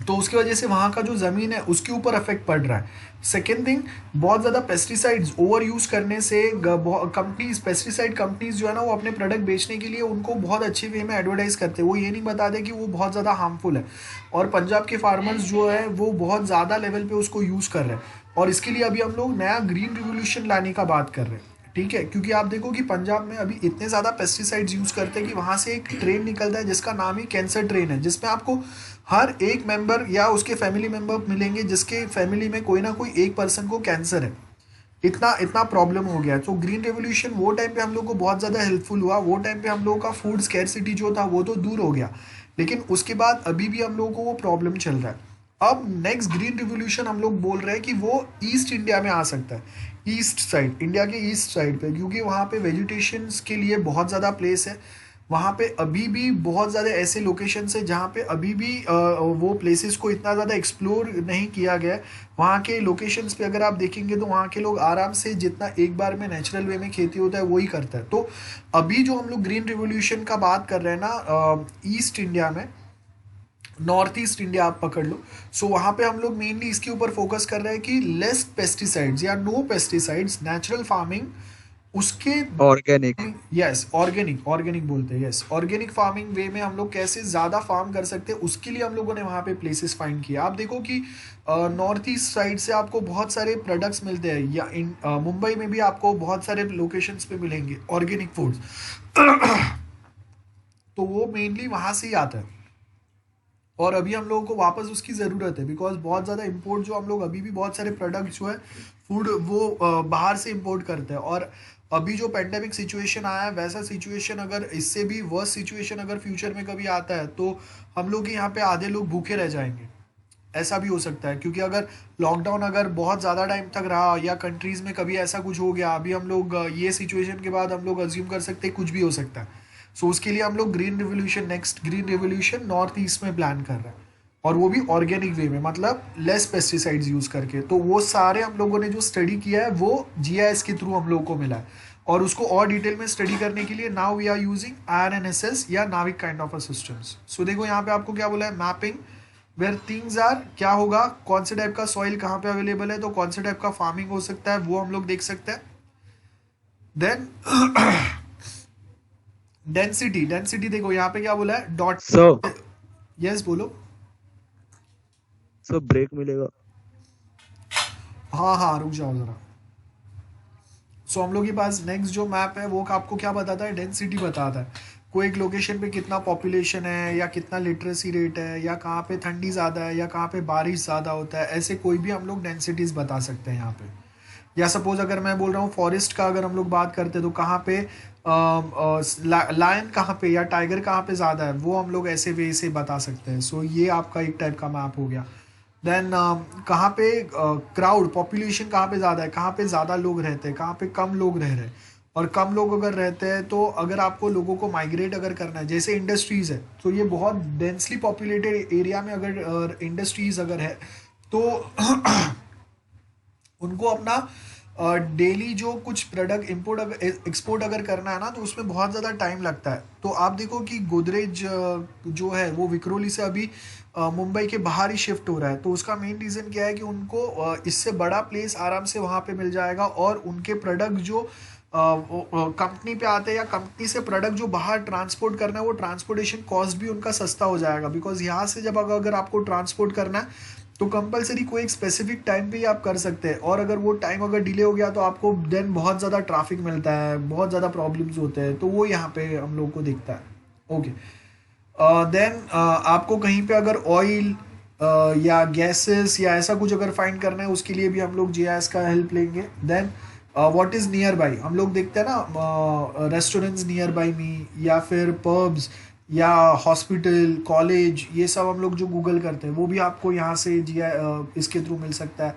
तो उसकी वजह से वहाँ का जो ज़मीन है उसके ऊपर इफेक्ट पड़ रहा है। सेकेंड थिंग, बहुत ज़्यादा पेस्टिसाइड्स ओवर यूज़ करने से कंपनीज, पेस्टिसाइड कंपनीज जो है ना, वो अपने प्रोडक्ट बेचने के लिए उनको बहुत अच्छे वे में एडवर्टाइज करते हैं। वो ये नहीं बताते कि वो बहुत ज़्यादा हार्मफुल है, और पंजाब के फार्मर्स जो है वो बहुत ज़्यादा लेवल पे उसको यूज़ कर रहे हैं। और इसके लिए अभी हम लोग नया ग्रीन रिवोल्यूशन लाने का बात कर रहे हैं, ठीक है, क्योंकि आप देखो कि पंजाब में अभी इतने ज़्यादा पेस्टिसाइड्स यूज़ करते हैं कि वहाँ से एक ट्रेन निकलता है जिसका नाम ही कैंसर ट्रेन है, जिसमें आपको हर एक मेंबर या उसके फैमिली मेंबर मिलेंगे जिसके फैमिली में कोई ना कोई एक पर्सन को कैंसर है। इतना इतना प्रॉब्लम हो गया है। तो ग्रीन रेवोल्यूशन वो टाइम पे हम लोग को बहुत ज़्यादा हेल्पफुल हुआ। वो टाइम पे हम लोगों का फूड स्कैरसिटी जो था वो तो दूर हो गया, लेकिन उसके बाद अभी भी हम लोगों को वो प्रॉब्लम चल रहा है। अब नेक्स्ट ग्रीन रिवोल्यूशन हम लोग बोल रहे हैं कि वो ईस्ट इंडिया में आ सकता है, ईस्ट साइड, इंडिया के ईस्ट साइड पे, क्योंकि वहाँ पे वेजिटेशंस के लिए बहुत ज़्यादा प्लेस है। वहाँ पे अभी भी बहुत ज़्यादा ऐसे लोकेशंस है जहाँ पे अभी भी वो प्लेसेस को इतना ज़्यादा एक्सप्लोर नहीं किया गया है। वहाँ के लोकेशंस पे अगर आप देखेंगे तो वहाँ के लोग आराम से जितना एक बार में नेचुरल वे में खेती होता है वही करता है। तो अभी जो हम लोग ग्रीन रिवोल्यूशन का बात कर रहे हैं ना, ईस्ट इंडिया में, नॉर्थ ईस्ट इंडिया आप पकड़ लो, सो वहाँ पे हम लोग मेनली इसके ऊपर फोकस कर रहे हैं कि लेस पेस्टिसाइड्स या नो पेस्टिसाइड्स, नेचुरल फार्मिंग, उसके ऑर्गेनिक। यस ऑर्गेनिक बोलते हैं, यस ऑर्गेनिक फार्मिंग वे में हम लोग कैसे ज़्यादा फार्म कर सकते हैं, उसके लिए हम लोगों ने वहाँ पे प्लेसेस फाइंड किया। आप देखो कि नॉर्थ ईस्ट साइड से आपको बहुत सारे प्रोडक्ट्स मिलते हैं, या मुंबई में भी आपको बहुत सारे लोकेशंस पे मिलेंगे ऑर्गेनिक फूड्स। तो वो मेनली वहाँ से ही आता है, और अभी हम लोगों को वापस उसकी ज़रूरत है, बिकॉज बहुत ज़्यादा इंपोर्ट जो हम लोग अभी भी बहुत सारे प्रोडक्ट्स जो है फूड वो बाहर से इंपोर्ट करते हैं। और अभी जो पेंडेमिक सिचुएशन आया है, वैसा सिचुएशन अगर इससे भी वर्स सिचुएशन अगर फ्यूचर में कभी आता है तो हम लोग यहाँ पे आधे लोग भूखे रह जाएंगे, ऐसा भी हो सकता है। क्योंकि अगर लॉकडाउन अगर बहुत ज़्यादा टाइम तक रहा या कंट्रीज़ में कभी ऐसा कुछ हो गया, अभी हम लोग ये सिचुएशन के बाद हम लोग अज्यूम कर सकते हैं कुछ भी हो सकता है। सो उसके लिए हम लोग green revolution, next green revolution north east में प्लान कर रहे हैं, और वो भी ऑर्गेनिक वे में, मतलब लेस पेस्टिसाइड्स यूज़ करके। तो वो सारे हम लोगों ने जो स्टडी किया है वो GIS के थ्रू हम लोगों को मिला है, और उसको और डिटेल में स्टडी करने के लिए now we are using IRNSS या NavIC kind of a systems. So देखो यहाँ पे आपको क्या बोला है, मैपिंग वेयर थिंग्स आर, क्या होगा, कौन से टाइप का सॉइल कहाँ पे अवेलेबल है, तो कौन से टाइप का फार्मिंग हो सकता है वो हम लोग देख सकते हैं। देन डेंसिटी देखो यहाँ पे क्या बोला है, डॉट। यस बोलो। सो ब्रेक मिलेगा? हाँ रुक जाओ जरा। सो हम लोग के पास नेक्स्ट जो मैप है वो आपको क्या बताता है, डेंसिटी बताता है। कोई एक लोकेशन पे कितना पॉपुलेशन है, या कितना लिटरेसी रेट है, या कहाँ पे ठंडी ज़्यादा है, या कहाँ पे बारिश ज़्यादा होता है, ऐसे कोई भी हम लोग डेंसिटीज़ बता सकते हैं यहाँ पे। या सपोज अगर मैं बोल रहा हूँ फॉरेस्ट का अगर हम लोग बात करते हैं तो कहाँ पे लायन कहाँ पे या टाइगर कहाँ पे ज़्यादा है, वो हम लोग ऐसे वे से बता सकते हैं। सो ये आपका एक टाइप का मैप हो गया। देन कहाँ पे क्राउड, पॉपुलेशन कहाँ पे ज़्यादा है, कहाँ पे ज़्यादा लोग रहते हैं, कहाँ पे कम लोग रह रहे हैं। और कम लोग अगर रहते हैं तो अगर आपको लोगों को माइग्रेट अगर करना है, जैसे इंडस्ट्रीज़ है, तो ये बहुत डेंसली पॉपुलेटेड एरिया में अगर इंडस्ट्रीज़ अगर है तो उनको अपना डेली जो कुछ प्रोडक्ट इंपोर्ट अगर एक्सपोर्ट अगर करना है ना, तो उसमें बहुत ज़्यादा टाइम लगता है। तो आप देखो कि गोदरेज जो है वो विक्रोली से अभी मुंबई के बाहर ही शिफ्ट हो रहा है। तो उसका मेन रीज़न क्या है कि उनको इससे बड़ा प्लेस आराम से वहाँ पे मिल जाएगा, और उनके प्रोडक्ट जो कंपनी पे आते हैं या कंपनी से प्रोडक्ट जो बाहर ट्रांसपोर्ट करना है, वो ट्रांसपोर्टेशन कॉस्ट भी उनका सस्ता हो जाएगा। बिकॉज यहाँ से जब अगर आपको ट्रांसपोर्ट करना है तो कंपलसरी कोई एक स्पेसिफिक टाइम पे ही आप कर सकते हैं, और अगर वो टाइम अगर डिले हो गया तो आपको देन बहुत ज़्यादा ट्रैफिक मिलता है, बहुत ज़्यादा प्रॉब्लम्स होते हैं। तो वो यहाँ पे हम लोग को दिखता है। ओके, देन आपको कहीं पे अगर ऑयल या गैसेस या ऐसा कुछ अगर फाइंड करना है, उसके लिए भी हम लोग GIS का हेल्प लेंगे। Then what is nearby, हम लोग देखते हैं ना रेस्टोरेंट्स नियर बाई मी, या फिर पब्स, या हॉस्पिटल, कॉलेज, ये सब हम लोग जो गूगल करते हैं वो भी आपको यहाँ से इसके थ्रू मिल सकता है।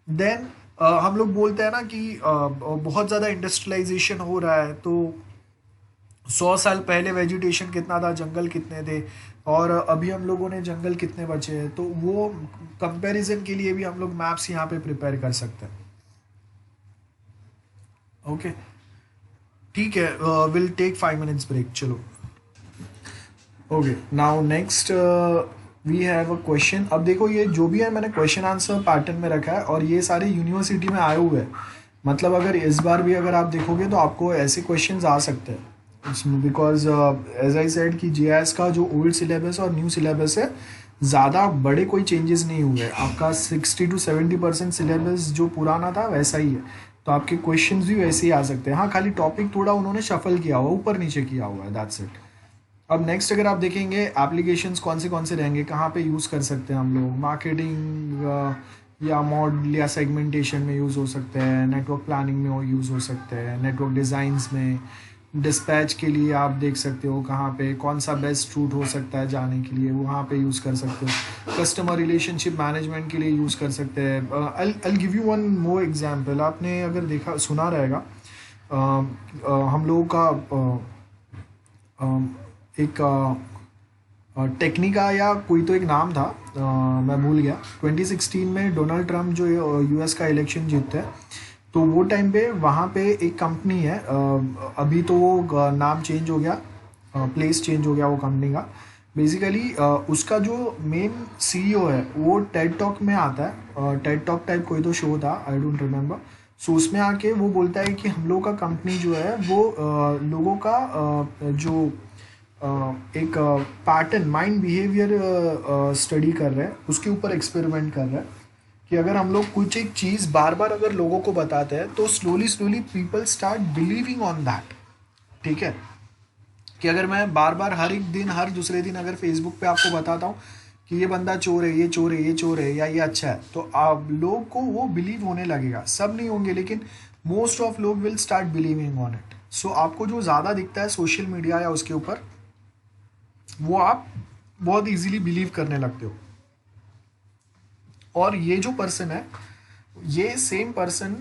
देन हम लोग बोलते हैं ना कि बहुत ज़्यादा इंडस्ट्रियलाइजेशन हो रहा है, तो 100 साल पहले वेजिटेशन कितना था, जंगल कितने थे, और अभी हम लोगों ने जंगल कितने बचे हैं, तो वो कंपैरिजन के लिए भी हम लोग मैप्स यहाँ पे प्रिपेयर कर सकते हैं। ओके, ठीक है, विल टेक 5 minutes ब्रेक, चलो। Okay, now next we have a question. अब देखो ये जो भी है मैंने क्वेश्चन आंसर पैटर्न में रखा है, और ये सारे यूनिवर्सिटी में आए हुए हैं। मतलब अगर इस बार भी अगर आप देखोगे तो आपको ऐसे क्वेश्चंस आ सकते हैं, बिकॉज एज आई सेड कि जीआईएस का जो ओल्ड सिलेबस और न्यू सिलेबस है, ज़्यादा बड़े कोई चेंजेस नहीं हुए। आपका 60 to 70% सिलेबस जो पुराना था वैसा ही है, तो आपके क्वेश्चंस भी वैसे ही आ सकते हैं। हाँ, खाली टॉपिक थोड़ा उन्होंने शफल किया हुआ, ऊपर नीचे किया हुआ है, दैट्स इट। अब नेक्स्ट अगर आप देखेंगे एप्लीकेशंस कौन से रहेंगे, कहाँ पे यूज़ कर सकते हैं हम लोग, मार्केटिंग या मॉडल या सेगमेंटेशन में यूज़ हो सकते हैं, नेटवर्क प्लानिंग में यूज़ हो सकते हैं, नेटवर्क डिज़ाइंस में, डिस्पैच के लिए आप देख सकते हो कहाँ पे कौन सा बेस्ट रूट हो सकता है जाने के लिए, वहाँ पे यूज़ कर सकते हो। कस्टमर रिलेशनशिप मैनेजमेंट के लिए यूज़ कर सकते हैं। I give you one more example, आपने अगर देखा सुना रहेगा, हम लोगों का एक टेक्निका या कोई तो एक नाम था, मैं भूल गया। 2016 में डोनाल्ड ट्रम्प जो यूएस का इलेक्शन जीतते हैं, तो वो टाइम पे वहाँ पे एक कंपनी है, अभी तो वो नाम चेंज हो गया, प्लेस चेंज हो गया वो कंपनी का। बेसिकली उसका जो मेन सीईओ है वो टेड टॉक में आता है, टेड टॉक टाइप कोई तो शो था, आई डोंट रिमेम्बर। सो उसमें आके वो बोलता है कि हम लोग का कंपनी जो है वो लोगों का जो एक पैटर्न, माइंड बिहेवियर स्टडी कर रहे हैं, उसके ऊपर एक्सपेरिमेंट कर रहे हैं कि अगर हम लोग कुछ एक चीज़ बार बार अगर लोगों को बताते हैं तो slowly people start believing on that. ठीक है, कि अगर मैं बार बार हर एक दिन, हर दूसरे दिन अगर फेसबुक पे आपको बताता हूँ कि ये बंदा चोर है, ये चोर है, ये चोर है, या ये अच्छा है, तो आप लोग को वो बिलीव होने लगेगा। सब नहीं होंगे लेकिन मोस्ट ऑफ लोग will start believing on it. So आपको जो ज़्यादा दिखता है सोशल मीडिया या उसके ऊपर, वो आप बहुत इजीली बिलीव करने लगते हो। और ये जो पर्सन है, ये सेम पर्सन,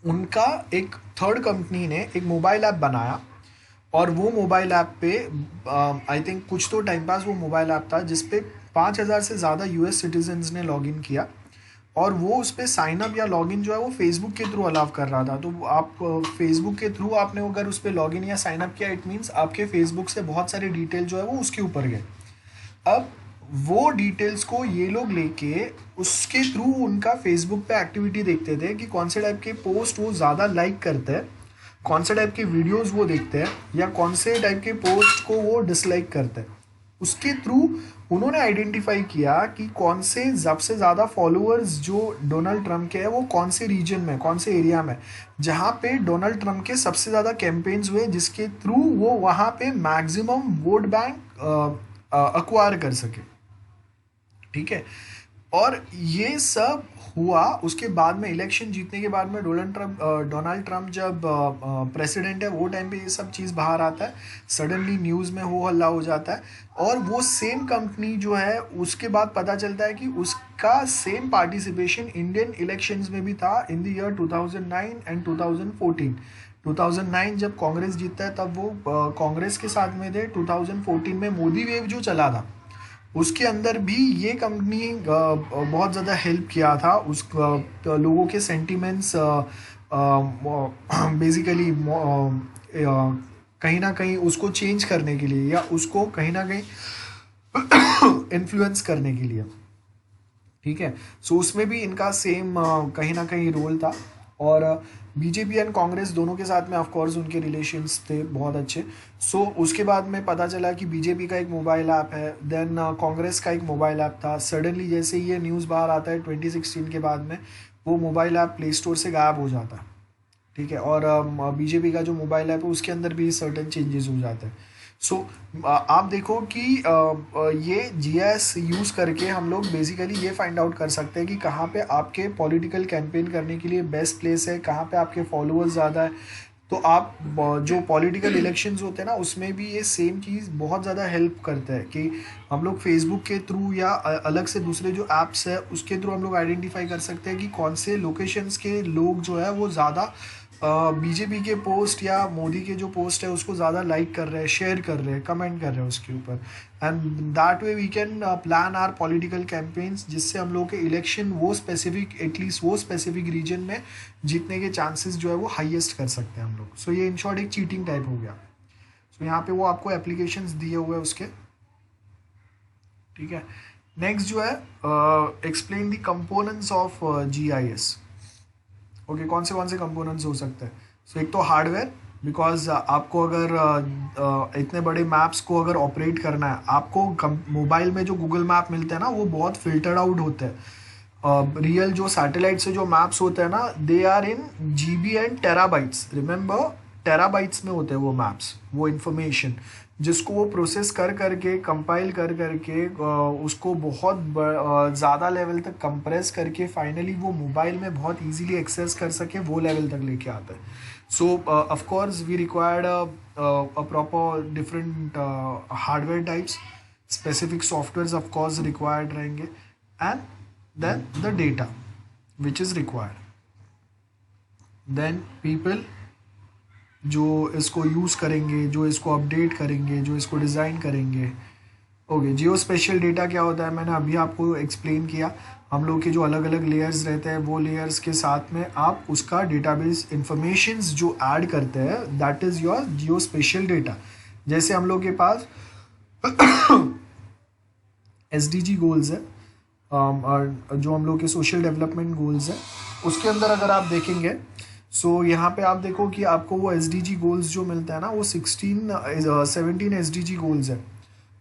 उनका एक थर्ड कंपनी ने एक मोबाइल ऐप बनाया, और वो मोबाइल ऐप पे आई थिंक कुछ तो टाइम पास वो मोबाइल ऐप था जिसपे 5,000 से ज़्यादा यूएस सिटीजन्स ने लॉगिन किया, और वो उस पर साइनअप या लॉगिन जो है वो फेसबुक के थ्रू अलाउ कर रहा था। तो आप फेसबुक के थ्रू आपने अगर उस पर लॉगिन या साइनअप किया, इट मीन्स आपके फेसबुक से बहुत सारे डिटेल जो है वो उसके ऊपर गए। अब वो डिटेल्स को ये लोग लेके उसके थ्रू उनका फेसबुक पे एक्टिविटी देखते थे कि कौन से टाइप के पोस्ट वो ज़्यादा लाइक करते हैं, कौन से टाइप के वीडियोस वो देखते हैं, या कौन से टाइप के पोस्ट को वो डिसलाइक करते हैं। उसके थ्रू उन्होंने आइडेंटिफाई किया कि कौन से सबसे ज़्यादा फॉलोअर्स जो डोनाल्ड ट्रम्प के हैं वो कौन से रीजन में, कौन से एरिया में, जहाँ पे डोनाल्ड ट्रम्प के सबसे ज़्यादा कैंपेन्स हुए, जिसके थ्रू वो वहाँ पे मैक्सिमम वोट बैंक अक्वायर कर सके। ठीक है, और ये सब हुआ उसके बाद में, इलेक्शन जीतने के बाद में डोनाल्ड ट्रम्प जब प्रेसिडेंट है, वो टाइम पे ये सब चीज़ बाहर आता है, सडनली न्यूज़ में हो हल्ला हो जाता है, और वो सेम कंपनी जो है उसके बाद पता चलता है कि उसका सेम पार्टिसिपेशन इंडियन इलेक्शंस में भी था इन द ईयर 2009 एंड 2014। 2009 जब कांग्रेस जीतता है तब वो कांग्रेस के साथ में थे। 2014 में मोदी वेव जो चला था उसके अंदर भी ये कंपनी बहुत ज़्यादा हेल्प किया था उस लोगों के सेंटिमेंट्स बेसिकली कहीं ना कहीं उसको चेंज करने के लिए, या उसको कहीं ना कहीं इन्फ्लुएंस करने के लिए। ठीक है, सो उसमें भी इनका सेम कहीं ना कहीं रोल था। और बीजेपी एंड कांग्रेस दोनों के साथ में ऑफ कोर्स उनके रिलेशंस थे बहुत अच्छे। सो उसके बाद में पता चला कि बीजेपी का एक मोबाइल ऐप है, देन कांग्रेस का एक मोबाइल ऐप था। सडनली जैसे ही ये न्यूज़ बाहर आता है 2016 के बाद में, वो मोबाइल ऐप प्ले स्टोर से गायब हो जाता है। ठीक है, और बीजेपी का जो मोबाइल ऐप है उसके अंदर भी सर्टेन चेंजेस हो जाते हैं। सो आप देखो कि ये जीएस यूज़ करके हम लोग बेसिकली ये फाइंड आउट कर सकते हैं कि कहाँ पे आपके पॉलिटिकल कैंपेन करने के लिए बेस्ट प्लेस है, कहाँ पे आपके फॉलोअर्स ज़्यादा है। तो आप जो पॉलिटिकल इलेक्शंस होते हैं ना, उसमें भी ये सेम चीज़ बहुत ज़्यादा हेल्प करता है कि हम लोग फेसबुक के थ्रू या अलग से दूसरे जो ऐप्स है उसके थ्रू हम लोग आइडेंटिफाई कर सकते हैं कि कौन से लोकेशंस के लोग जो है वो ज़्यादा बीजेपी के पोस्ट या मोदी के जो पोस्ट है उसको ज़्यादा लाइक कर रहे हैं, शेयर कर रहे हैं, कमेंट कर रहे हैं उसके ऊपर। And that way we can plan our political campaigns, जिससे हम लोग के इलेक्शन वो स्पेसिफिक एटलीस्ट वो स्पेसिफिक रीजन में जीतने के चांसेस जो है वो हाईएस्ट कर सकते हैं हम लोग। सो ये इन शॉर्ट एक चीटिंग टाइप हो गया। सो यहाँ पे वो आपको एप्लीकेशंस दिए हुए हैं उसके, ठीक है। नेक्स्ट जो है explain the components of GIS। Okay, कौन से कंपोनेंट्स हो सकते हैं। सो एक तो हार्डवेयर, बिकॉज आपको अगर इतने बड़े मैप्स को अगर ऑपरेट करना है, आपको मोबाइल में जो गूगल मैप मिलते हैं ना वो बहुत फिल्टर्ड आउट होते हैं। रियल जो सैटेलाइट से जो मैप्स होते हैं ना, they are in GB and terabytes. Remember, terabytes में होते हैं वो मैप्स, वो इन्फॉर्मेशन जिसको वो प्रोसेस कर करके कंपाइल कर करके उसको बहुत ज़्यादा लेवल तक कंप्रेस करके फाइनली वो मोबाइल में बहुत इजीली एक्सेस कर सके, वो लेवल तक लेके आता है। So of course we required a proper different hardware types, specific software of course required रहेंगे, and then the data which is required, then people जो इसको यूज़ करेंगे, जो इसको अपडेट करेंगे, जो इसको डिज़ाइन करेंगे। ओके, जियो स्पेशल डेटा क्या होता है, मैंने अभी आपको एक्सप्लेन किया। हम लोग के जो अलग अलग लेयर्स रहते हैं, वो लेयर्स के साथ में आप उसका डेटाबेस इंफॉर्मेशंस जो ऐड करते हैं, that is your Jio special data. जैसे हम लोग के पास SDG गोल्स है, और जो हम लोग के सोशल डेवलपमेंट गोल्स है, उसके अंदर अगर आप देखेंगे, सो यहाँ पे आप देखो कि आपको वो SDG गोल्स जो मिलता है ना, वो 17 SDG गोल्स है।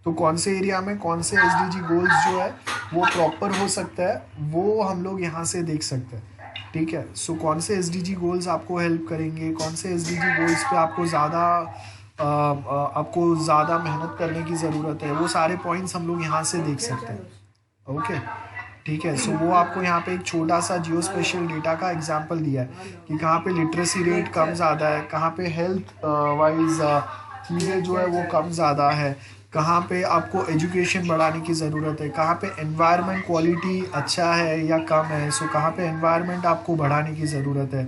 तो कौन से एरिया में कौन से SDG गोल्स जो है वो प्रॉपर हो सकता है, वो हम लोग यहाँ से देख सकते हैं, ठीक है। सो कौन से SDG गोल्स आपको हेल्प करेंगे, कौन से SDG गोल्स पे आपको ज़्यादा मेहनत करने की ज़रूरत है, वो सारे पॉइंट्स हम लोग यहाँ से देख सकते हैं। ओके, ठीक है। सो वो आपको यहाँ पे एक छोटा सा जियो स्पेशल डेटा का एग्जांपल दिया है कि कहाँ पे लिटरेसी रेट कम ज़्यादा है, कहाँ पे हेल्थ वाइज चीज़ें जो है वो कम ज़्यादा है, कहाँ पे आपको एजुकेशन बढ़ाने की ज़रूरत है, कहाँ पे एनवायरनमेंट क्वालिटी अच्छा है या कम है, सो कहाँ पे एनवायरनमेंट आपको बढ़ाने की ज़रूरत है,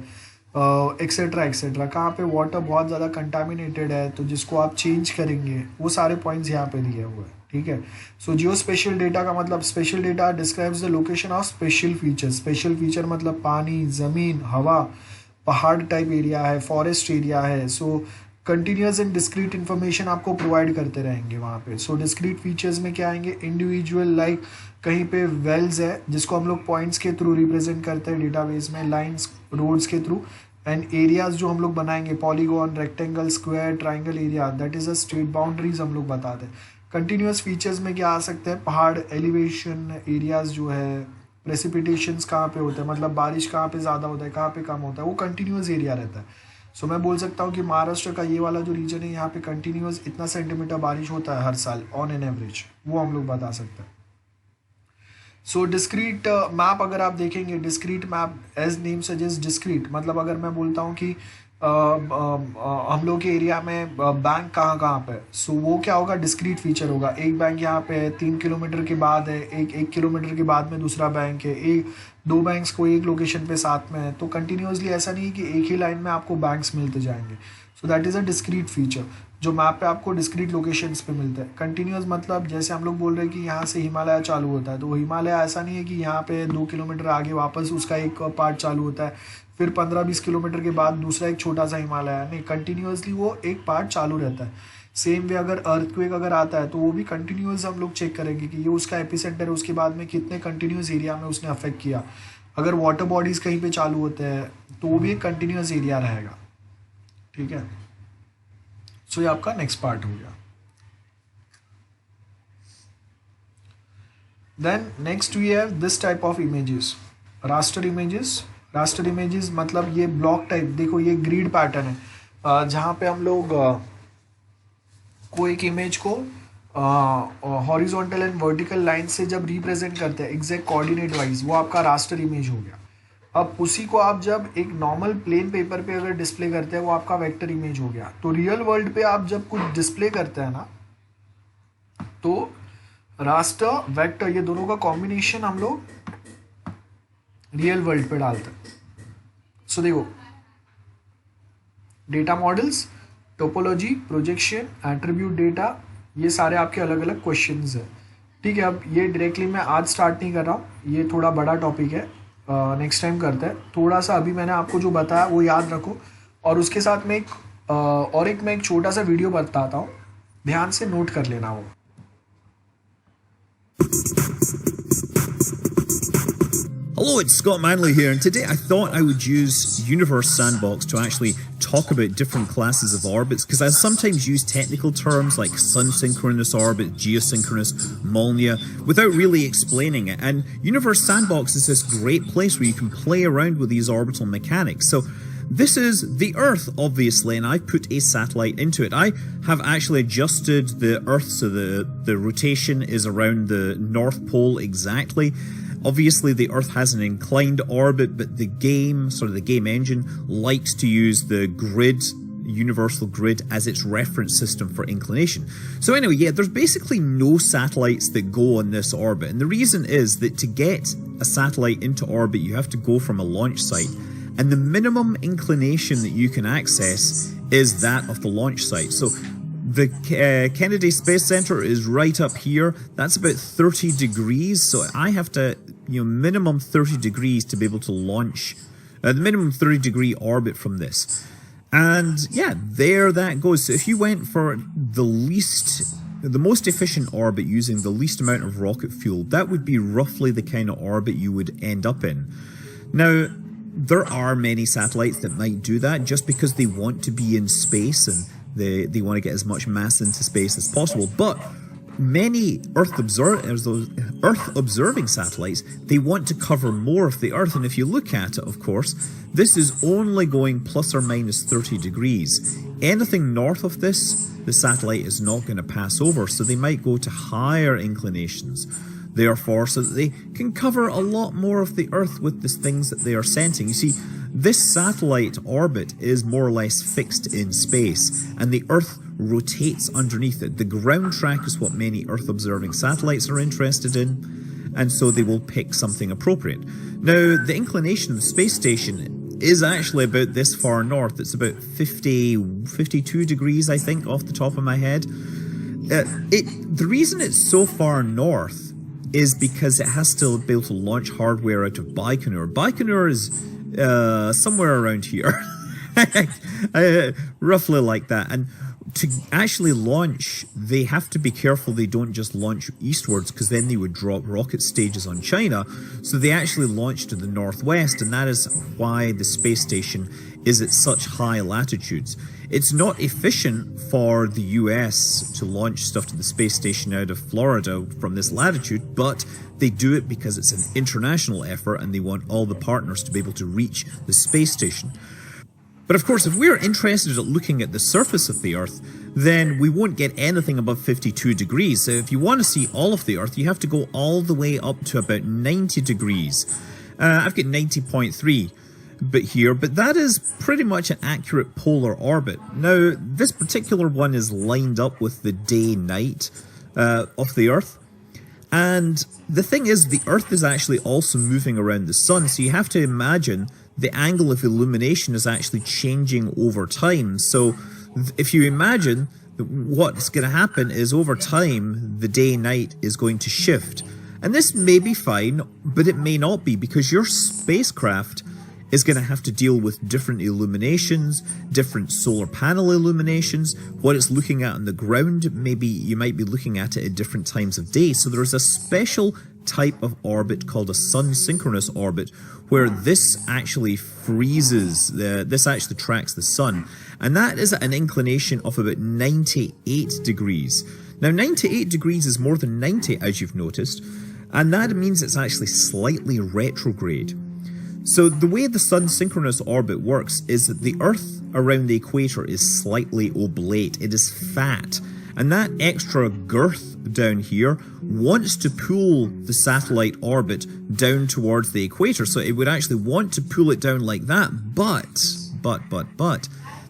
एक्सेट्रा एक्सेट्रा, कहाँ पे वाटर बहुत ज़्यादा कंटामिनेटेड है तो जिसको आप चेंज करेंगे, वो सारे पॉइंट्स यहाँ पे दिए हुए हैं, ठीक है। सो जियो स्पेशल डेटा का मतलब, special data describes the location of special features. Special feature मतलब पानी, ज़मीन, हवा, पहाड़ टाइप एरिया है, फॉरेस्ट एरिया है। सो कंटिन्यूस एंड डिस्क्रीट इन्फॉर्मेशन आपको प्रोवाइड करते रहेंगे वहाँ पे। सो डिस्क्रीट फीचर्स में क्या आएंगे, इंडिविजुअल, लाइक कहीं पे वेल्स है जिसको हम लोग पॉइंट्स के थ्रू रिप्रेजेंट करते हैं डेटाबेस में, लाइंस, रोड्स के थ्रू, एंड एरियाज जो हम लोग बनाएंगे, polygon, rectangle, square, triangle area, that is a straight boundaries हम लोग बताते हैं। कंटिन्यूस फीचर्स में क्या आ सकते हैं, पहाड़, एलिवेशन एरियाज जो है, प्रेसिपिटेशंस कहाँ पे होता है, मतलब बारिश कहाँ पे ज़्यादा होता है, कहाँ पे कम होता है, वो कंटिन्यूस एरिया रहता है। सो मैं बोल सकता हूँ कि महाराष्ट्र का ये वाला जो रीजन है, यहाँ पे कंटिन्यूस इतना सेंटीमीटर बारिश होता है हर साल ऑन एन एवरेज, वो हम लोग बता सकते हैं। सो डिस्क्रीट मैप अगर आप देखेंगे, discrete map as name suggest discrete, मतलब अगर मैं बोलता हूँ कि हम लोग के एरिया में बैंक कहाँ कहाँ पे, सो वो क्या होगा, डिस्क्रीट फीचर होगा। एक बैंक यहाँ पे है, 3 किलोमीटर के बाद है, एक किलोमीटर के बाद में दूसरा बैंक है, दो बैंक्स को एक लोकेशन पे साथ में है। तो कंटिन्यूसली ऐसा नहीं है कि एक ही लाइन में आपको बैंक्स मिलते जाएंगे। So that is a discrete feature जो मैप पे आपको डिस्क्रीट लोकेशंस पे मिलता है। कंटिन्यूस मतलब जैसे हम लोग बोल रहे हैं कि यहाँ से हिमालय चालू होता है, तो हिमालय ऐसा नहीं है कि यहाँ पे 2 किलोमीटर आगे वापस उसका एक पार्ट चालू होता है, फिर 15-20 किलोमीटर के बाद दूसरा एक छोटा सा हिमालय है, नहीं, कंटिन्यूसली वो एक पार्ट चालू रहता है। सेम वे अगर अर्थक्वेक अगर आता है तो वो भी कंटिन्यूस हम लोग चेक करेंगे कि ये उसका एपिसेंटर है, उसके बाद में कितने कंटिन्यूस एरिया में उसने अफेक्ट किया। अगर वाटर बॉडीज़ कहीं पे चालू होते हैं तो वो भी एक कंटिन्यूस एरिया रहेगा, ठीक है। सो ये आपका नेक्स्ट पार्ट हो गया। Then next we have this type of images, raster images. Raster images मतलब ये ब्लॉक टाइप, देखो ये ग्रिड पैटर्न है, जहाँ पे हम लोग को एक इमेज को हॉरिजॉन्टल एंड वर्टिकल लाइन से जब रिप्रेजेंट करते हैं एग्जैक्ट कोऑर्डिनेट वाइज, वो आपका रास्टर इमेज हो गया। अब उसी को आप जब एक नॉर्मल प्लेन पेपर पे अगर डिस्प्ले करते हैं वो आपका वेक्टर इमेज हो गया। तो रियल वर्ल्ड पे आप जब कुछ डिस्प्ले करते हैं ना, तो रास्टर वेक्टर ये दोनों का कॉम्बिनेशन हम लोग रियल वर्ल्ड पे डालते हैं। सो देखो, data models, topology, projection, attribute data, ये सारे आपके अलग अलग क्वेश्चंस हैं। ठीक है, अब ये डायरेक्टली मैं आज स्टार्ट नहीं कर रहा हूँ, ये थोड़ा बड़ा टॉपिक है, नेक्स्ट टाइम करते हैं। थोड़ा सा अभी मैंने आपको जो बताया वो याद रखो, और उसके साथ में मैं एक छोटा सा वीडियो बताता हूँ, ध्यान से नोट कर लेना वो। Hello, it's Scott Manley here, and today I thought I would use Universe Sandbox to actually talk about different classes of orbits, because I sometimes use technical terms like sun-synchronous orbit, geosynchronous, Molniya, without really explaining it. And Universe Sandbox is this great place where you can play around with these orbital mechanics. So this is the Earth, obviously, and I've put a satellite into it. I have actually adjusted the Earth so the rotation is around the North Pole exactly. Obviously, the Earth has an inclined orbit, but the game engine likes to use the grid, universal grid, as its reference system for inclination. So anyway, yeah, there's basically no satellites that go on this orbit. And the reason is that to get a satellite into orbit, you have to go from a launch site. And the minimum inclination that you can access is that of the launch site. So the Kennedy Space Center is right up here. That's about 30 degrees. So I have to, minimum 30 degrees to be able to launch the minimum 30 degree orbit from this. And yeah, there that goes. So if you went for the most efficient orbit using the least amount of rocket fuel, that would be roughly the kind of orbit you would end up in. Now, there are many satellites that might do that just because they want to be in space and they want to get as much mass into space as possible. But many Earth observing satellites, they want to cover more of the Earth. And if you look at it, of course, this is only going plus or minus 30 degrees. Anything north of this, the satellite is not going to pass over. So they might go to higher inclinations, therefore, so that they can cover a lot more of the Earth with the things that they are sensing. You see, this satellite orbit is more or less fixed in space, and the Earth rotates underneath it. The ground track is what many Earth-observing satellites are interested in, and so they will pick something appropriate. Now, the inclination of the space station is actually about this far north. It's about 52 degrees, I think, off the top of my head. The reason it's so far north is because it has to be able to launch hardware out of Baikonur. Baikonur is somewhere around here, roughly like that. And to actually launch, they have to be careful they don't just launch eastwards, because then they would drop rocket stages on China. So they actually launch to the northwest, and that is why the space station is at such high latitudes. It's not efficient for the US to launch stuff to the space station out of Florida from this latitude, but they do it because it's an international effort and they want all the partners to be able to reach the space station. But of course, if we're interested at looking at the surface of the Earth, then we won't get anything above 52 degrees. So if you want to see all of the Earth, you have to go all the way up to about 90 degrees. I've got 90.3 but that is pretty much an accurate polar orbit. Now, this particular one is lined up with the day-night of the Earth. And the thing is, the Earth is actually also moving around the sun, so you have to imagine the angle of illumination is actually changing over time. So if you imagine, what's going to happen is over time, the day-night is going to shift. And this may be fine, but it may not be, because your spacecraft is going to have to deal with different illuminations, different solar panel illuminations. What it's looking at on the ground, maybe you might be looking at it at different times of day. So there's a special type of orbit called a sun-synchronous orbit, where this actually freezes, this actually tracks the sun. And that is at an inclination of about 98 degrees. Now, 98 degrees is more than 90, as you've noticed, and that means it's actually slightly retrograde. So the way the sun-synchronous orbit works is that the Earth around the equator is slightly oblate. It is fat. And that extra girth down here wants to pull the satellite orbit down towards the equator. So it would actually want to pull it down like that. But,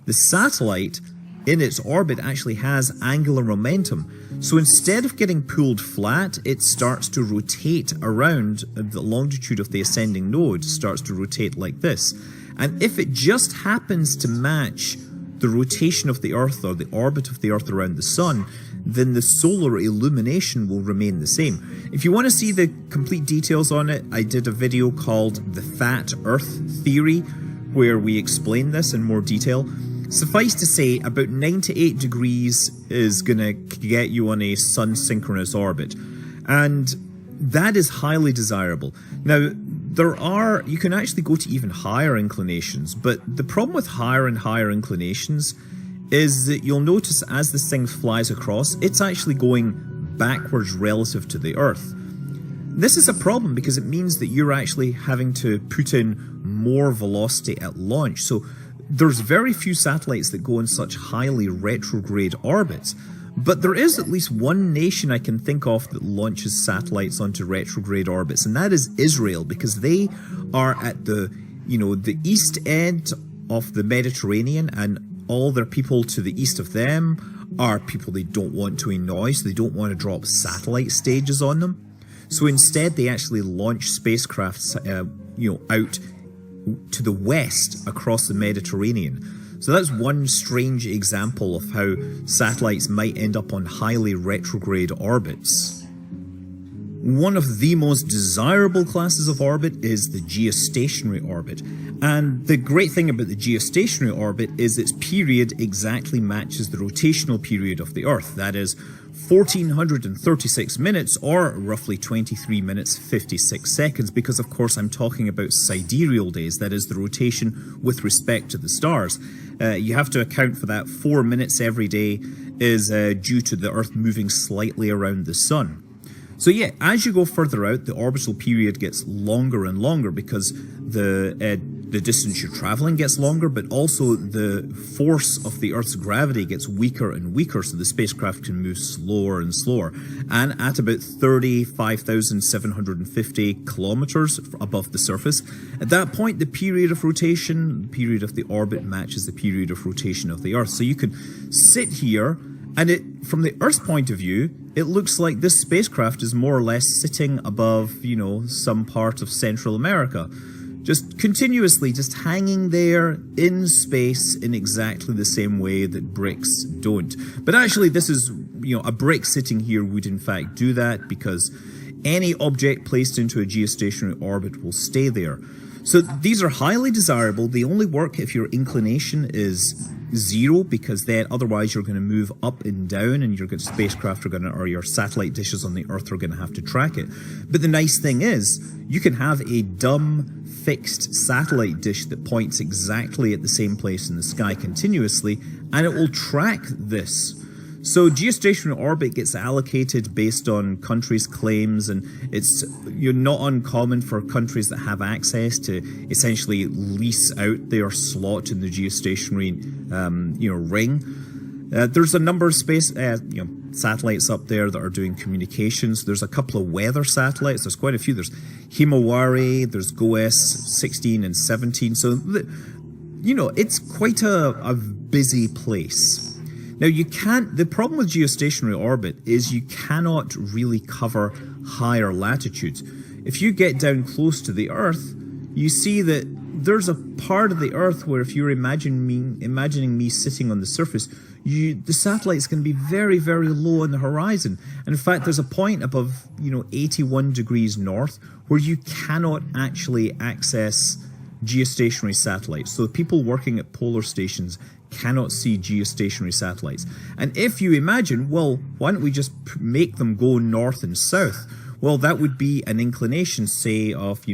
the satellite in its orbit actually has angular momentum. So instead of getting pulled flat, it starts to rotate around the longitude of the ascending node, starts to rotate like this. And if it just happens to match the rotation of the Earth or the orbit of the Earth around the Sun, then the solar illumination will remain the same. If you want to see the complete details on it, I did a video called The Fat Earth Theory, where we explain this in more detail. Suffice to say, about 9 to 8 degrees is going to get you on a sun synchronous orbit. And that is highly desirable. Now, you can actually go to even higher inclinations, but the problem with higher and higher inclinations is that you'll notice as this thing flies across, it's actually going backwards relative to the Earth. This is a problem because it means that you're actually having to put in more velocity at launch. So there's very few satellites that go in such highly retrograde orbits, but there is at least one nation I can think of that launches satellites onto retrograde orbits, and that is Israel, because they are at the east end of the Mediterranean, and all their people to the east of them are people they don't want to annoy, so they don't want to drop satellite stages on them. So instead, they actually launch spacecrafts, out to the west across the Mediterranean. So that's one strange example of how satellites might end up on highly retrograde orbits. One of the most desirable classes of orbit is the geostationary orbit. And the great thing about the geostationary orbit is its period exactly matches the rotational period of the Earth. That is 1436 minutes, or roughly 23 minutes 56 seconds, because of course I'm talking about sidereal days, that is the rotation with respect to the stars. You have to account for that 4 minutes every day is due to the Earth moving slightly around the Sun. So yeah, as you go further out, the orbital period gets longer and longer because the distance you're traveling gets longer, but also the force of the Earth's gravity gets weaker and weaker, so the spacecraft can move slower and slower. And at about 35,750 kilometers above the surface, at that point, the period of rotation, the period of the orbit matches the period of rotation of the Earth. So you can sit here, and from the Earth's point of view, it looks like this spacecraft is more or less sitting above, some part of Central America. Just continuously, just hanging there in space in exactly the same way that bricks don't. But actually, this is, a brick sitting here would in fact do that, because any object placed into a geostationary orbit will stay there. So these are highly desirable. They only work if your inclination is 0, because then otherwise you're going to move up and down, and your spacecraft or your satellite dishes on the Earth are going to have to track it. But the nice thing is, you can have a dumb fixed satellite dish that points exactly at the same place in the sky continuously, and it will track this. So geostationary orbit gets allocated based on countries' claims, and it's not uncommon for countries that have access to essentially lease out their slot in the geostationary ring. There's a number of satellites up there that are doing communications. There's a couple of weather satellites. There's quite a few. There's Himawari, there's GOES 16 and 17. So, it's quite a busy place. Now, the problem with geostationary orbit is you cannot really cover higher latitudes. If you get down close to the Earth, you see that there's a part of the Earth where, if you're imagining me sitting on the surface, the satellite's going to be very, very low on the horizon. And in fact, there's a point above, 81 degrees north where you cannot actually access geostationary satellites. So people working at polar stations cannot see geostationary satellites. And if you imagine, well, why don't we just make them go north and south? Well, that would be an inclination, say, of,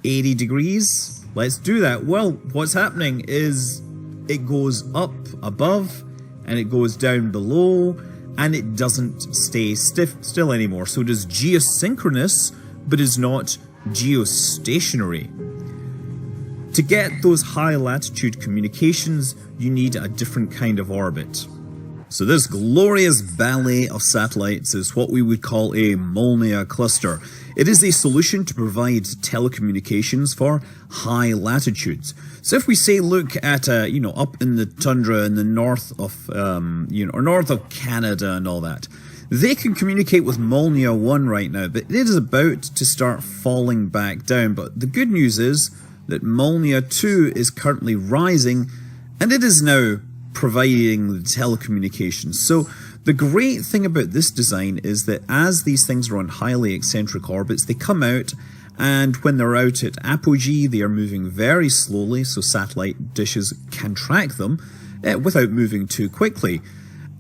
80 degrees. Let's do that. Well, what's happening is it goes up above and it goes down below, and it doesn't stay still anymore. So it is geosynchronous, but is not geostationary. To get those high latitude communications, you need a different kind of orbit. So this glorious ballet of satellites is what we would call a Molniya cluster. It is a solution to provide telecommunications for high latitudes. So if we say look at up in the tundra in the north of or north of Canada and all that, they can communicate with Molniya 1 right now, but it is about to start falling back down. But the good news is that Molniya 2 is currently rising, and it is now providing the telecommunications. So the great thing about this design is that as these things are on highly eccentric orbits, they come out, and when they're out at apogee, they are moving very slowly, so satellite dishes can track them without moving too quickly.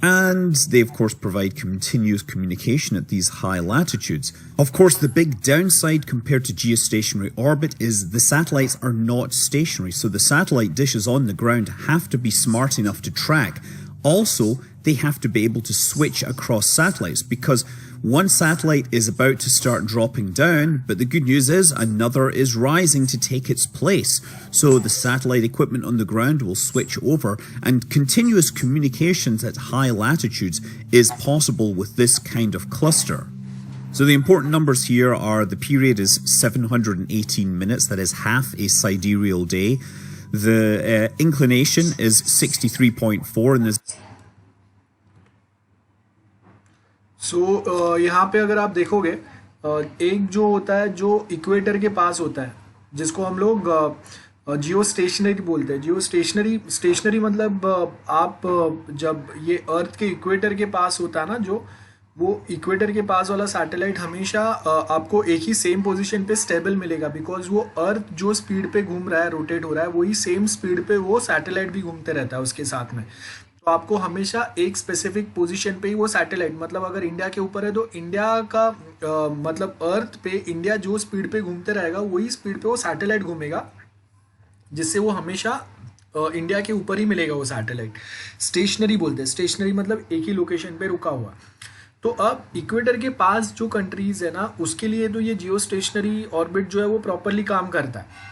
And they, of course, provide continuous communication at these high latitudes. Of course, the big downside compared to geostationary orbit is the satellites are not stationary, so the satellite dishes on the ground have to be smart enough to track. Also, they have to be able to switch across satellites, because one satellite is about to start dropping down, but the good news is another is rising to take its place. So the satellite equipment on the ground will switch over, and continuous communications at high latitudes is possible with this kind of cluster. So the important numbers here are the period is 718 minutes, that is half a sidereal day. The inclination is 63.4 and this. सो यहाँ पे अगर आप देखोगे एक जो होता है जो इक्वेटर के पास होता है, जिसको हम लोग जियो स्टेशनरी बोलते हैं. जियो स्टेशनरी मतलब आप जब ये अर्थ के इक्वेटर के पास होता है ना, जो वो इक्वेटर के पास वाला सैटेलाइट हमेशा आपको एक ही सेम पोजीशन पे स्टेबल मिलेगा, बिकॉज वो अर्थ जो स्पीड पे घूम रहा है, रोटेट हो रहा है, वही सेम स्पीड पे वो सैटेलाइट भी घूमते रहता है उसके साथ में. तो आपको हमेशा एक स्पेसिफिक पोजीशन पे ही वो सैटेलाइट, मतलब अगर इंडिया के ऊपर है तो इंडिया का मतलब अर्थ पे इंडिया जो स्पीड पे घूमते रहेगा वही स्पीड पे वो सैटेलाइट घूमेगा, जिससे वो हमेशा इंडिया के ऊपर ही मिलेगा वो सैटेलाइट. स्टेशनरी बोलते हैं, स्टेशनरी मतलब एक ही लोकेशन पे रुका हुआ. तो अब इक्वेटर के पास जो कंट्रीज है ना, उसके लिए तो ये जियो स्टेशनरी ऑर्बिट जो है वो प्रॉपरली काम करता है.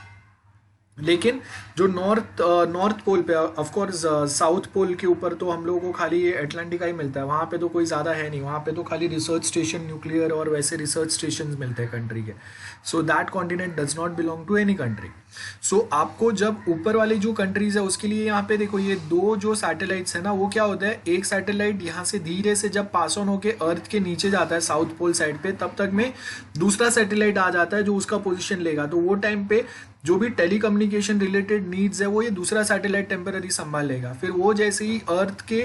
लेकिन जो नॉर्थ पोल पे, ऑफ कोर्स साउथ पोल के ऊपर तो हम लोगों को खाली ये अटलांटिका ही मिलता है, वहाँ पे तो कोई ज़्यादा है नहीं, वहाँ पे तो खाली रिसर्च स्टेशन न्यूक्लियर और वैसे रिसर्च स्टेशन मिलते हैं कंट्री के. So that continent does not belong to any country. So आपको जब ऊपर वाली जो कंट्रीज है उसके लिए यहाँ पे देखो ये दो जो सैटेलाइट्स है ना, वो क्या होता है, एक सैटेलाइट यहाँ से धीरे से जब पास ऑन होके अर्थ के नीचे जाता है साउथ पोल साइड पे, तब तक में दूसरा सैटेलाइट आ जाता है जो उसका पोजीशन लेगा. तो वो टाइम पे जो भी टेलीकम्युनिकेशन रिलेटेड नीड्स है वो ये दूसरा सैटेलाइट टेम्पररी संभाल लेगा. फिर वो जैसे ही अर्थ के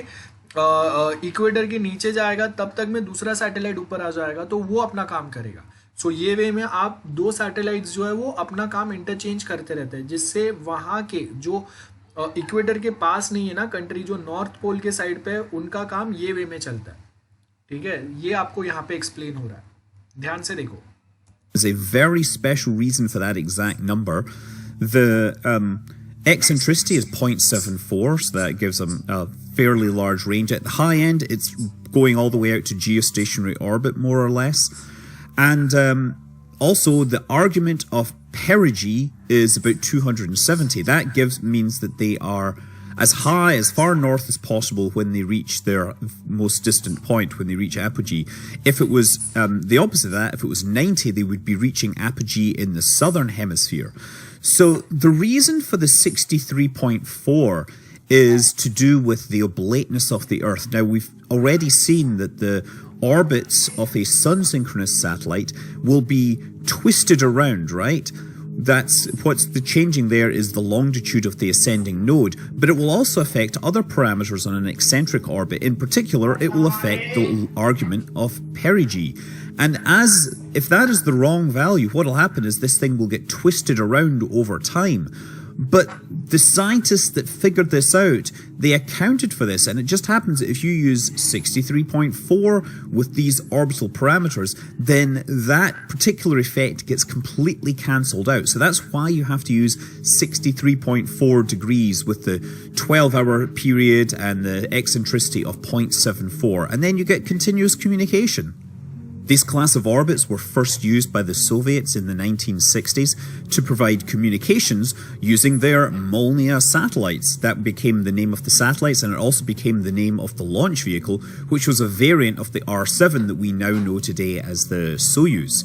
इक्वेटर के नीचे जाएगा तब तक में दूसरा सैटेलाइट ऊपर आ जाएगा, तो वो अपना काम करेगा. सो ये वे में आप दो सैटेलाइट्स जो है वो अपना काम इंटरचेंज करते रहते हैं, जिससे वहाँ के जो इक्वेटर के पास नहीं है ना कंट्री, जो नॉर्थ पोल के साइड पे है, उनका काम ये वे में चलता है. ठीक है, ये आपको यहाँ पे एक्सप्लेन हो रहा है, ध्यान से देखो. There's a very special reason for that exact number. The eccentricity is 0.74, so that gives them a fairly large range. At the high end, it's going all the way out to geostationary orbit, more or less. And also, the argument of perigee is about 270. That means that they are as high, as far north as possible when they reach their most distant point, when they reach apogee. If it was the opposite of that, if it was 90, they would be reaching apogee in the southern hemisphere. So the reason for the 63.4 is to do with the oblateness of the Earth. Now, we've already seen that the orbits of a sun-synchronous satellite will be twisted around, right? That's what's the changing there is the longitude of the ascending node, but it will also affect other parameters on an eccentric orbit. In particular, it will affect the argument of perigee. And if that is the wrong value, what will happen is this thing will get twisted around over time. But the scientists that figured this out, they accounted for this, and it just happens that if you use 63.4 with these orbital parameters, then that particular effect gets completely cancelled out. So that's why you have to use 63.4 degrees with the 12-hour period and the eccentricity of 0.74, and then you get continuous communication. These class of orbits were first used by the Soviets in the 1960s to provide communications using their Molniya satellites. That became the name of the satellites, and it also became the name of the launch vehicle, which was a variant of the R-7 that we now know today as the Soyuz.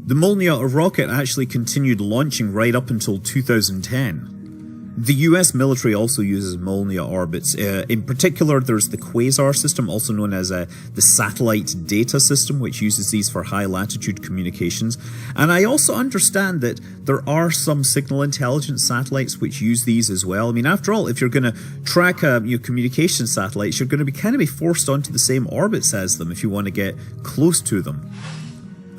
The Molniya rocket actually continued launching right up until 2010. The US military also uses Molniya orbits. In particular, there's the Quasar system, also known as the Satellite Data System, which uses these for high-latitude communications. And I also understand that there are some signal intelligence satellites which use these as well. I mean, after all, if you're going to track communication satellites, you're going to be forced onto the same orbits as them if you want to get close to them.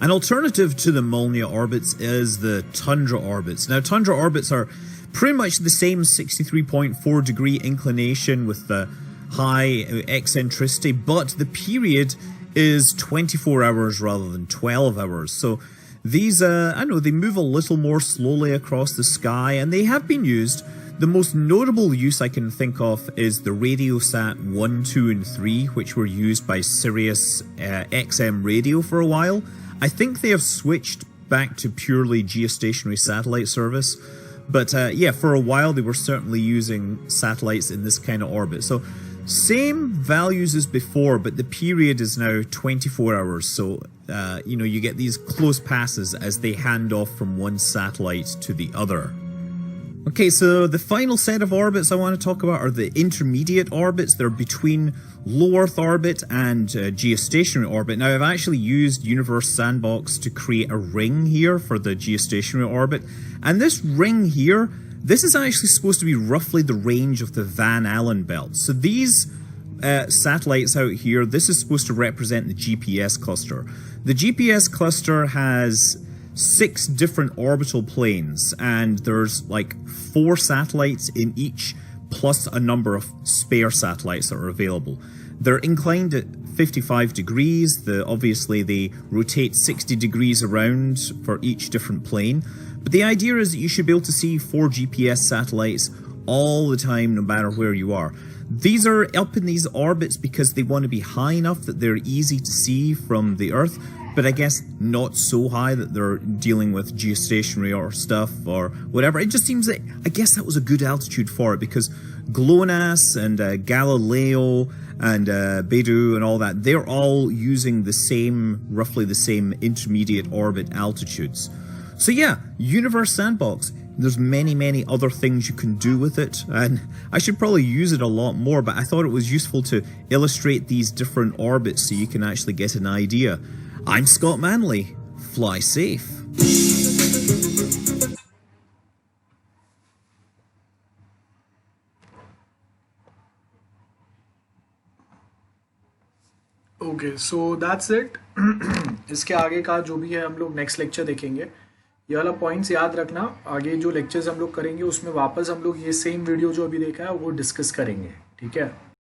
An alternative to the Molniya orbits is the Tundra orbits. Now, Tundra orbits are pretty much the same 63.4 degree inclination with the high eccentricity, but the period is 24 hours rather than 12 hours. So these, I know, they move a little more slowly across the sky, and they have been used. The most notable use I can think of is the RadioSat 1, 2, and 3, which were used by Sirius XM Radio for a while. I think they have switched back to purely geostationary satellite service. But yeah, for a while they were certainly using satellites in this kind of orbit. So same values as before, but the period is now 24 hours. So, you get these close passes as they hand off from one satellite to the other. Okay, so the final set of orbits I want to talk about are the intermediate orbits. They're between low Earth orbit and geostationary orbit. Now, I've actually used Universe Sandbox to create a ring here for the geostationary orbit. And this ring here, this is actually supposed to be roughly the range of the Van Allen belt. So these satellites out here, this is supposed to represent the GPS cluster. The GPS cluster has 6 different orbital planes, and there's like 4 satellites in each, plus a number of spare satellites that are available. They're inclined at 55 degrees. Obviously they rotate 60 degrees around for each different plane. But the idea is that you should be able to see 4 GPS satellites all the time, no matter where you are. These are up in these orbits because they want to be high enough that they're easy to see from the Earth, but I guess not so high that they're dealing with geostationary or stuff or whatever. It just seems that, I guess that was a good altitude for it, because GLONASS and Galileo and Beidou and all that, they're all using the same, roughly the same intermediate orbit altitudes. So yeah, Universe Sandbox. There's many other things you can do with it, and I should probably use it a lot more, but I thought it was useful to illustrate these different orbits so you can actually get an idea. I'm Scott Manley. Fly safe. Okay, so that's it. इसके आगे का जो भी है हम लोग next lecture देखेंगे। ये वाला पॉइंट्स याद रखना, आगे जो लेक्चर्स हम लोग करेंगे उसमें वापस हम लोग ये सेम वीडियो जो अभी देखा है वो डिस्कस करेंगे, ठीक है।